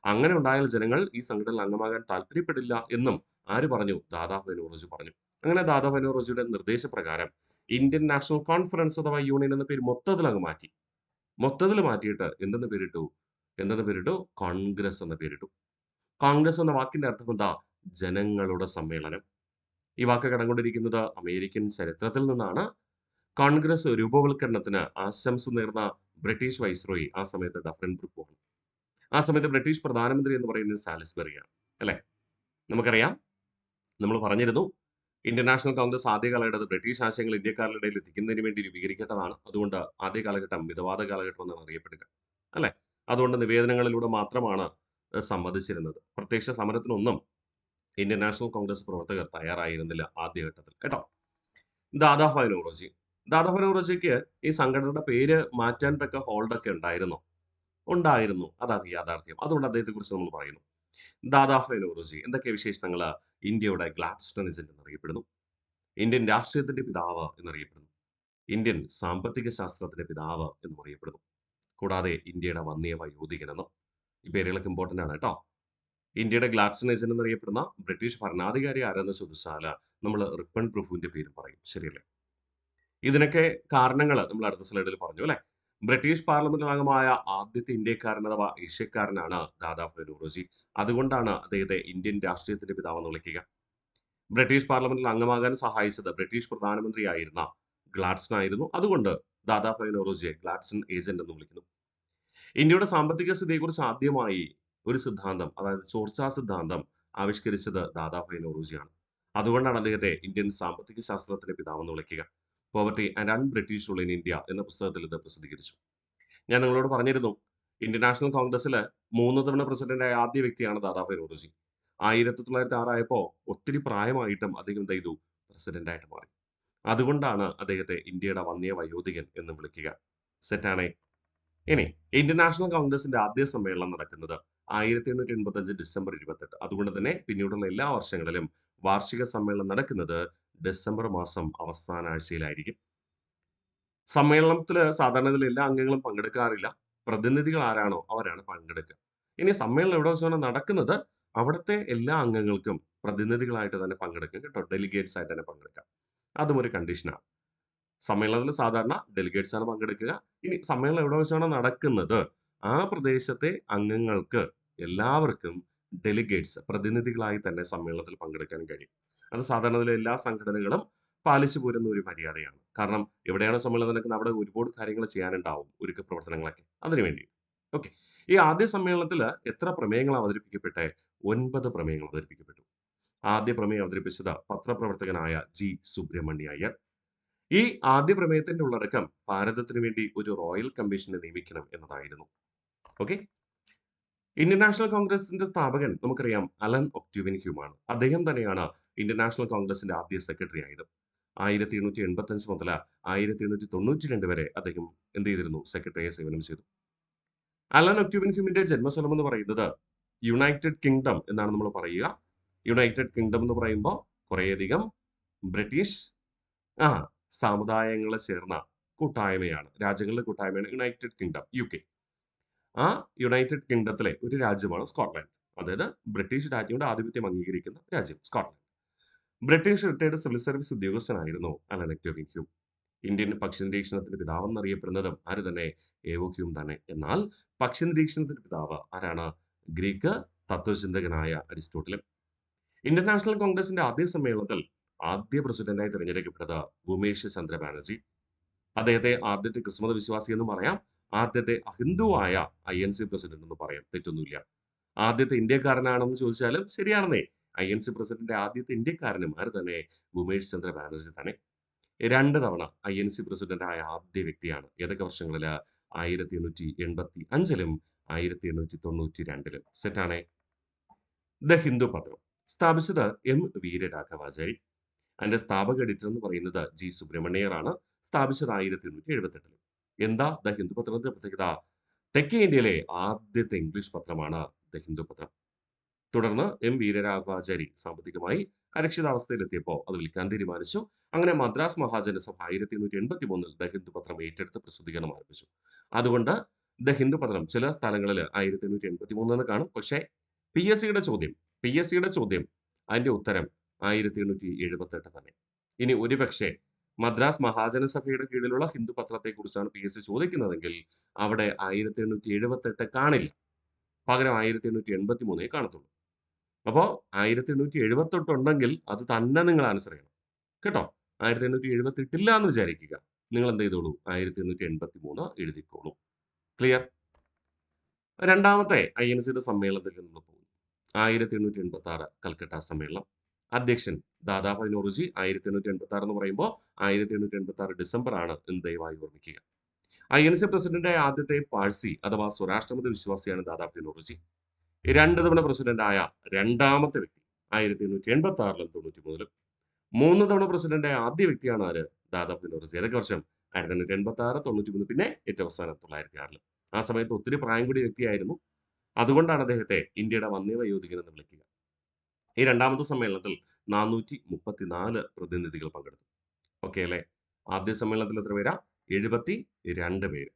അങ്ങനെ ഉണ്ടായാൽ ജനങ്ങൾ ഈ സംഘടനയിൽ അംഗമാകാൻ താല്പര്യപ്പെടില്ല എന്നും ആര് പറഞ്ഞു? ദാദാഭായ് നൗറോജി പറഞ്ഞു. അങ്ങനെ ദാദാഭായ് നൗറോജിയുടെ നിർദ്ദേശപ്രകാരം ഇന്ത്യൻ നാഷണൽ കോൺഫറൻസ് അഥവാ യൂണിയൻ എന്ന പേര് മൊത്തത്തിൽ അങ്ങ് മാറ്റി. മൊത്തത്തിൽ മാറ്റിയിട്ട് എന്തെന്ന് പേരിട്ടു? കോൺഗ്രസ് എന്ന പേരിട്ടു. കോൺഗ്രസ് എന്ന വാക്കിന്റെ അർത്ഥം എന്താ? ജനങ്ങളുടെ സമ്മേളനം. ഈ വാക്ക് കടംകൊണ്ടിരിക്കുന്നത് അമേരിക്കൻ ചരിത്രത്തിൽ നിന്നാണ്. കോൺഗ്രസ് രൂപവൽക്കരണത്തിന് ആശംസ നേർന്ന ബ്രിട്ടീഷ് വൈസ്രോയി ആ സമയത്ത് ഡഫറിൻ ബ്രൂക്കാണ്. ആ സമയത്ത് ബ്രിട്ടീഷ് പ്രധാനമന്ത്രി എന്ന് പറയുന്നത് സാലിസ്ബറിയാണ്. അല്ലെ? നമുക്കറിയാം, നമ്മൾ പറഞ്ഞിരുന്നു ഇന്ത്യൻ നാഷണൽ കോൺഗ്രസ് ആദ്യ കാലഘട്ടത്തിൽ ബ്രിട്ടീഷ് ആശയങ്ങൾ ഇന്ത്യക്കാരുടെ ഇടയിൽ എത്തിക്കുന്നതിന് വേണ്ടി രൂപീകരിക്കേണ്ടതാണ്. അതുകൊണ്ട് ആദ്യ കാലഘട്ടം മിതവാദ കാലഘട്ടം എന്നാണ് അറിയപ്പെടുക. അല്ലെ? അതുകൊണ്ട് നിവേദനങ്ങളിലൂടെ മാത്രമാണ് സമ്മതിച്ചിരുന്നത്. പ്രത്യക്ഷ സമരത്തിനൊന്നും ഇന്ത്യൻ നാഷണൽ കോൺഗ്രസ് പ്രവർത്തകർ തയ്യാറായിരുന്നില്ല ആദ്യഘട്ടത്തിൽ കേട്ടോ. ദാദാഭായ് നൗറോജി. ദാദാഭായ് നൗറോജിക്ക് ഈ സംഘടനയുടെ പേര് മാറ്റാൻ തക്ക ഹോൾഡൊക്കെ ഉണ്ടായിരുന്നോ? ഉണ്ടായിരുന്നു. അതാണ് യാഥാർത്ഥ്യം. അതുകൊണ്ട് അദ്ദേഹത്തെക്കുറിച്ച് നമ്മൾ പറയുന്നു. ദാദാഭായ് നൗറോജി എന്തൊക്കെ വിശേഷണങ്ങൾ? ഇന്ത്യയുടെ ഗ്ലാഡ്സ്റ്റോണിസം എന്നറിയപ്പെടുന്നു. ഇന്ത്യൻ രാഷ്ട്രീയത്തിന്റെ പിതാവ് എന്നറിയപ്പെടുന്നു. ഇന്ത്യൻ സാമ്പത്തിക ശാസ്ത്രത്തിന്റെ പിതാവ് എന്നും അറിയപ്പെടുന്നു. കൂടാതെ ഇന്ത്യയുടെ വന്യ വയോധികനെന്നും. ഈ പേരുകളൊക്കെ ഇമ്പോർട്ടന്റ് ആണ് കേട്ടോ. ഇന്ത്യയുടെ ഗ്ലാഡ്സ്റ്റോണിസം എന്നറിയപ്പെടുന്ന ബ്രിട്ടീഷ് ഭരണാധികാരി ആരെന്ന് ചോദിച്ചാൽ നമ്മൾ റിപ്പൺ പ്രഭുവിന്റെ പേരും പറയും. ശരിയല്ലേ? ഇതിനൊക്കെ കാരണങ്ങൾ നമ്മൾ അടുത്ത സ്ലൈഡിൽ പറഞ്ഞു അല്ലെ? ബ്രിട്ടീഷ് പാർലമെന്റിൽ അംഗമായ ആദ്യത്തെ ഇന്ത്യക്കാരൻ അഥവാ ഏഷ്യക്കാരനാണ് ദാദാഭായ് നൗറോജി. അതുകൊണ്ടാണ് അദ്ദേഹത്തെ ഇന്ത്യൻ രാഷ്ട്രീയത്തിന്റെ പിതാവെന്ന് വിളിക്കുക. ബ്രിട്ടീഷ് പാർലമെന്റിൽ അംഗമാകാൻ സഹായിച്ചത് ബ്രിട്ടീഷ് പ്രധാനമന്ത്രിയായിരുന്ന ഗ്ലാഡ്സൺ ആയിരുന്നു. അതുകൊണ്ട് ദാദാഭായ് നൗറോജിയെ ഗ്ലാഡ്സൺ ഏജന്റ് എന്ന് വിളിക്കുന്നു. ഇന്ത്യയുടെ സാമ്പത്തിക സ്ഥിതിയെക്കുറിച്ച് ആദ്യമായി ഒരു സിദ്ധാന്തം, അതായത് ചോർച്ചാ സിദ്ധാന്തം ആവിഷ്കരിച്ചത് ദാദാഭായ് നൗറോജിയാണ്. അതുകൊണ്ടാണ് അദ്ദേഹത്തെ ഇന്ത്യൻ സാമ്പത്തിക ശാസ്ത്രത്തിന്റെ പിതാവെന്ന് വിളിക്കുക. Poverty and un British rule in India എന്ന പുസ്തകത്തിൽ ഇത് പ്രസിദ്ധീകരിച്ചു. ഞാൻ നിങ്ങളോട് പറഞ്ഞിരുന്നു, ഇന്ത്യൻ നാഷണൽ കോൺഗ്രസിൽ 3 തവണ പ്രസിഡന്റായ ആദ്യ വ്യക്തിയാണ് ദാദാഭായ് നൗറോജി. 1906 ആയപ്പോൾ ഒത്തിരി പ്രായമായിട്ടും അദ്ദേഹം എന്ത് ചെയ്തു? പ്രസിഡന്റായിട്ട് മാറി. അതുകൊണ്ടാണ് അദ്ദേഹത്തെ ഇന്ത്യയുടെ വന്യ വയോധികൻ എന്ന് വിളിക്കുക. സെറ്റാണേ. ഇനി ഇന്ത്യൻ നാഷണൽ കോൺഗ്രസിന്റെ ആദ്യ സമ്മേളനം നടക്കുന്നത് 1885 ഡിസംബർ 28. അതുകൊണ്ട് തന്നെ പിന്നീടുള്ള എല്ലാ വർഷങ്ങളിലും വാർഷിക സമ്മേളനം നടക്കുന്നത് ഡിസംബർ മാസം അവസാന ആഴ്ചയിലായിരിക്കും. സമ്മേളനത്തിൽ സാധാരണ എല്ലാ അംഗങ്ങളും പങ്കെടുക്കാറില്ല. പ്രതിനിധികൾ ആരാണോ അവരാണ് പങ്കെടുക്കുക. ഇനി സമ്മേളനം എവിടെ വെച്ചാണ് നടക്കുന്നത്, അവിടുത്തെ എല്ലാ അംഗങ്ങൾക്കും പ്രതിനിധികളായിട്ട് തന്നെ പങ്കെടുക്കും കേട്ടോ. ഡെലിഗേറ്റ്സ് ആയിട്ട് തന്നെ പങ്കെടുക്കാം. അതും ഒരു കണ്ടീഷനാണ്. സമ്മേളനത്തിൽ സാധാരണ ഡെലിഗേറ്റ്സ് ആണ് പങ്കെടുക്കുക. ഇനി സമ്മേളനം എവിടെ വെച്ചാണ് നടക്കുന്നത്, ആ പ്രദേശത്തെ അംഗങ്ങൾക്ക് എല്ലാവർക്കും ഡെലിഗേറ്റ്സ് പ്രതിനിധികളായി തന്നെ സമ്മേളനത്തിൽ പങ്കെടുക്കാൻ കഴിയും. അത് സാധാരണ എല്ലാ സംഘടനകളും പാലിച്ചു പോരുന്ന ഒരു മര്യാദയാണ്. കാരണം എവിടെയാണ് സമ്മേളനം നടക്കുന്നത് അവിടെ ഒരുപാട് കാര്യങ്ങൾ ചെയ്യാനുണ്ടാവും, ഒരുക്ക പ്രവർത്തനങ്ങളൊക്കെ അതിനുവേണ്ടി. ഓക്കെ. ഈ ആദ്യ സമ്മേളനത്തിൽ എത്ര പ്രമേയങ്ങൾ അവതരിപ്പിക്കപ്പെട്ടെ? 9 പ്രമേയങ്ങൾ അവതരിപ്പിക്കപ്പെട്ടു. ആദ്യ പ്രമേയം അവതരിപ്പിച്ചത് പത്രപ്രവർത്തകനായ ജി സുബ്രഹ്മണ്യ അയ്യർ. ഈ ആദ്യ പ്രമേയത്തിന്റെ ഉള്ളടക്കം ഭാരതത്തിന് വേണ്ടി ഒരു റോയൽ കമ്മീഷനെ നിയമിക്കണം എന്നതായിരുന്നു. ഓക്കെ. ഇന്ത്യൻ നാഷണൽ കോൺഗ്രസിന്റെ സ്ഥാപകൻ നമുക്കറിയാം അലൻ ഒക്ടേവിയൻ ഹ്യൂം ആണ്. അദ്ദേഹം തന്നെയാണ് ഇന്ത്യൻ നാഷണൽ കോൺഗ്രസിന്റെ ആദ്യ സെക്രട്ടറി ആയത്. 1885 മുതൽ 1892 വരെ അദ്ദേഹം എന്ത് ചെയ്തിരുന്നു? സെക്രട്ടറിയായി സേവനം ചെയ്തു. അലൻ ഒക്ടേവിയൻ ഹ്യൂമിന്റെ ജന്മസ്ഥലം എന്ന് പറയുന്നത് യുണൈറ്റഡ് കിങ്ഡം എന്നാണ് നമ്മൾ പറയുക. യുണൈറ്റഡ് കിങ്ഡം എന്ന് പറയുമ്പോൾ കുറേയധികം ബ്രിട്ടീഷ് ആ സമുദായങ്ങൾ ചേർന്ന കൂട്ടായ്മയാണ്, രാജ്യങ്ങളുടെ കൂട്ടായ്മയാണ് യുണൈറ്റഡ് കിങ്ഡം, UK. ആ യുണൈറ്റഡ് കിങ്ഡത്തിലെ ഒരു രാജ്യമാണ് സ്കോട്ട്ലൻഡ്. അതായത് ബ്രിട്ടീഷ് രാജ്ഞിയുടെ ആധിപത്യം അംഗീകരിക്കുന്ന രാജ്യം Scotland. British retired civil service ഉദ്യോഗസ്ഥനായിരുന്നു അലൻ ഒക്ടേവിയൻ ഹ്യൂം. ഇന്ത്യൻ പക്ഷി നിരീക്ഷണത്തിന്റെ പിതാവ് എന്നറിയപ്പെടുന്നതും ആര് തന്നെ? ഏവോ ഹ്യൂം തന്നെ. എന്നാൽ പക്ഷി നിരീക്ഷണത്തിന്റെ പിതാവ് ആരാണ്? ഗ്രീക്ക് തത്വചിന്തകനായ അരിസ്റ്റോട്ടിലും. ഇന്ത്യൻ നാഷണൽ കോൺഗ്രസിന്റെ ആദ്യ സമ്മേളനത്തിൽ ആദ്യ പ്രസിഡന്റായി തിരഞ്ഞെടുക്കപ്പെട്ടത് ഭൂമേഷ് ചന്ദ്ര ബാനർജി. അദ്ദേഹത്തെ ആദ്യത്തെ ക്രിസ്മത വിശ്വാസി എന്നും പറയാം, ആദ്യത്തെ അഹിന്ദുവായ INC പ്രസിഡന്റ് എന്ന് പറയാം, തെറ്റൊന്നുമില്ല. ആദ്യത്തെ ഇന്ത്യക്കാരനാണെന്ന് ചോദിച്ചാലും ശരിയാണെന്നേ. INC പ്രസിഡന്റ് ആദ്യത്തെ ഇന്ത്യക്കാരനും ആര് തന്നെ? ഭൂമേഷ് ചന്ദ്ര ബാനർജി തന്നെ. 2 തവണ INC പ്രസിഡന്റ് ആയ ആദ്യ വ്യക്തിയാണ്. ഏതൊക്കെ വർഷങ്ങളിൽ? 1885 1892 സെറ്റാണേ. ദ ഹിന്ദു പത്രം സ്ഥാപിച്ചത് M വീരരാഘവാചാരി. അതിന്റെ സ്ഥാപക എഡിറ്റർ എന്ന് പറയുന്നത് ജി സുബ്രഹ്മണ്യറാണ്. സ്ഥാപിച്ചത് 1878. എന്താ ദ ഹിന്ദു പത്രത്തിന്റെ പ്രത്യേകത? തെക്കേ ഇന്ത്യയിലെ ആദ്യത്തെ ഇംഗ്ലീഷ് പത്രമാണ് ദ ഹിന്ദു പത്രം. തുടർന്ന് M വീരരാഘവാചാരി സാമ്പത്തികമായി അരക്ഷിതാവസ്ഥയിലെത്തിയപ്പോൾ അത് വിൽക്കാൻ തീരുമാനിച്ചു. അങ്ങനെ മദ്രാസ് മഹാജനസഭ 1883 ദ ഹിന്ദു പത്രം ഏറ്റെടുത്ത് പ്രസിദ്ധീകരണം ആരംഭിച്ചു. അതുകൊണ്ട് ദ ഹിന്ദു പത്രം ചില സ്ഥലങ്ങളിൽ 1883 എന്ന് കാണും. പക്ഷേ പി എസ് സിയുടെ ചോദ്യം അതിന്റെ ഉത്തരം 1878 തന്നെ. ഇനി ഒരുപക്ഷെ മദ്രാസ് മഹാജനസഭയുടെ കീഴിലുള്ള ഹിന്ദു പത്രത്തെക്കുറിച്ചാണ് PSC ചോദിക്കുന്നതെങ്കിൽ അവിടെ 1878 കാണില്ല. പകരം 1883 കാണത്തുള്ളൂ. അപ്പോൾ 1878 ഉണ്ടെങ്കിൽ അത് തന്നെ നിങ്ങൾ ആൻസർ ചെയ്യണം കേട്ടോ. 1878 ഇല്ല എന്ന് വിചാരിക്കുക, നിങ്ങൾ എന്ത് ചെയ്തോളൂ? 1883 എഴുതിക്കോളൂ. ക്ലിയർ? രണ്ടാമത്തെ INCയുടെ സമ്മേളനത്തിൽ നമ്മൾ പോകും. 1886 കൽക്കട്ട സമ്മേളനം. അധ്യക്ഷൻ ദാദാഭായ് നൗറോജി. 1886 എന്ന് പറയുമ്പോൾ 1886 ഡിസംബർ ആണ് എന്ന് ദയവായി ഓർമ്മിക്കുക. INC പ്രസിഡന്റായ ആദ്യത്തെ പാഴ്സി അഥവാ സ്വരാഷ്ട്രമത വിശ്വാസിയാണ് ദാദാ നൗറോജി. 2 തവണ പ്രസിഡന്റായ രണ്ടാമത്തെ വ്യക്തി 1886-ലും 93-ലും. 3 തവണ പ്രസിഡന്റായ ആദ്യ വ്യക്തിയാണ് ആര്? ദാദാ നൗറോജി. ഏതൊക്കെ വർഷം? 1886, 93, പിന്നെ ഏറ്റവും അവസാനം 906-ല്. ആ സമയത്ത് ഒത്തിരി പ്രായം കൂടിയ വ്യക്തിയായിരുന്നു. അതുകൊണ്ടാണ് അദ്ദേഹത്തെ ഇന്ത്യയുടെ വന്യവയോധികൻ എന്ന് വിളിക്കുക. ഈ രണ്ടാമത്തെ സമ്മേളനത്തിൽ 434 പ്രതിനിധികൾ പങ്കെടുത്തു. ഓക്കെ അല്ലേ? ആദ്യ സമ്മേളനത്തിൽ എത്ര പേരാ? 72 പേര്.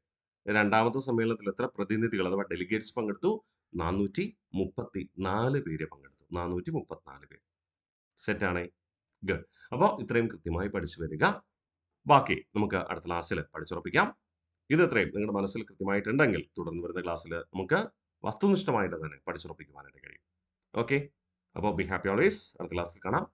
രണ്ടാമത്തെ സമ്മേളനത്തിൽ എത്ര പ്രതിനിധികൾ അഥവാ ഡെലിഗേറ്റ്സ് പങ്കെടുത്തു? 434 പേര് പങ്കെടുത്തു. 434 പേര്. സെറ്റാണേ? ഗുഡ്. അപ്പോൾ ഇത്രയും കൃത്യമായി പഠിച്ചു വരിക. ബാക്കി നമുക്ക് അടുത്ത ക്ലാസ്സിൽ പഠിച്ചുറപ്പിക്കാം. ഇത് ഇത്രയും നിങ്ങളുടെ മനസ്സിൽ കൃത്യമായിട്ടുണ്ടെങ്കിൽ തുടർന്ന് വരുന്ന ക്ലാസ്സിൽ നമുക്ക് വസ്തുനിഷ്ഠമായിട്ട് തന്നെ പഠിച്ചുറപ്പിക്കുവാനായിട്ട് കഴിയും. ഓക്കെ? അപ്പോൾ ബി ഹാപ്പി ഓൾവേസ്. അടുത്ത ക്ലാസ്സിൽ കാണാം.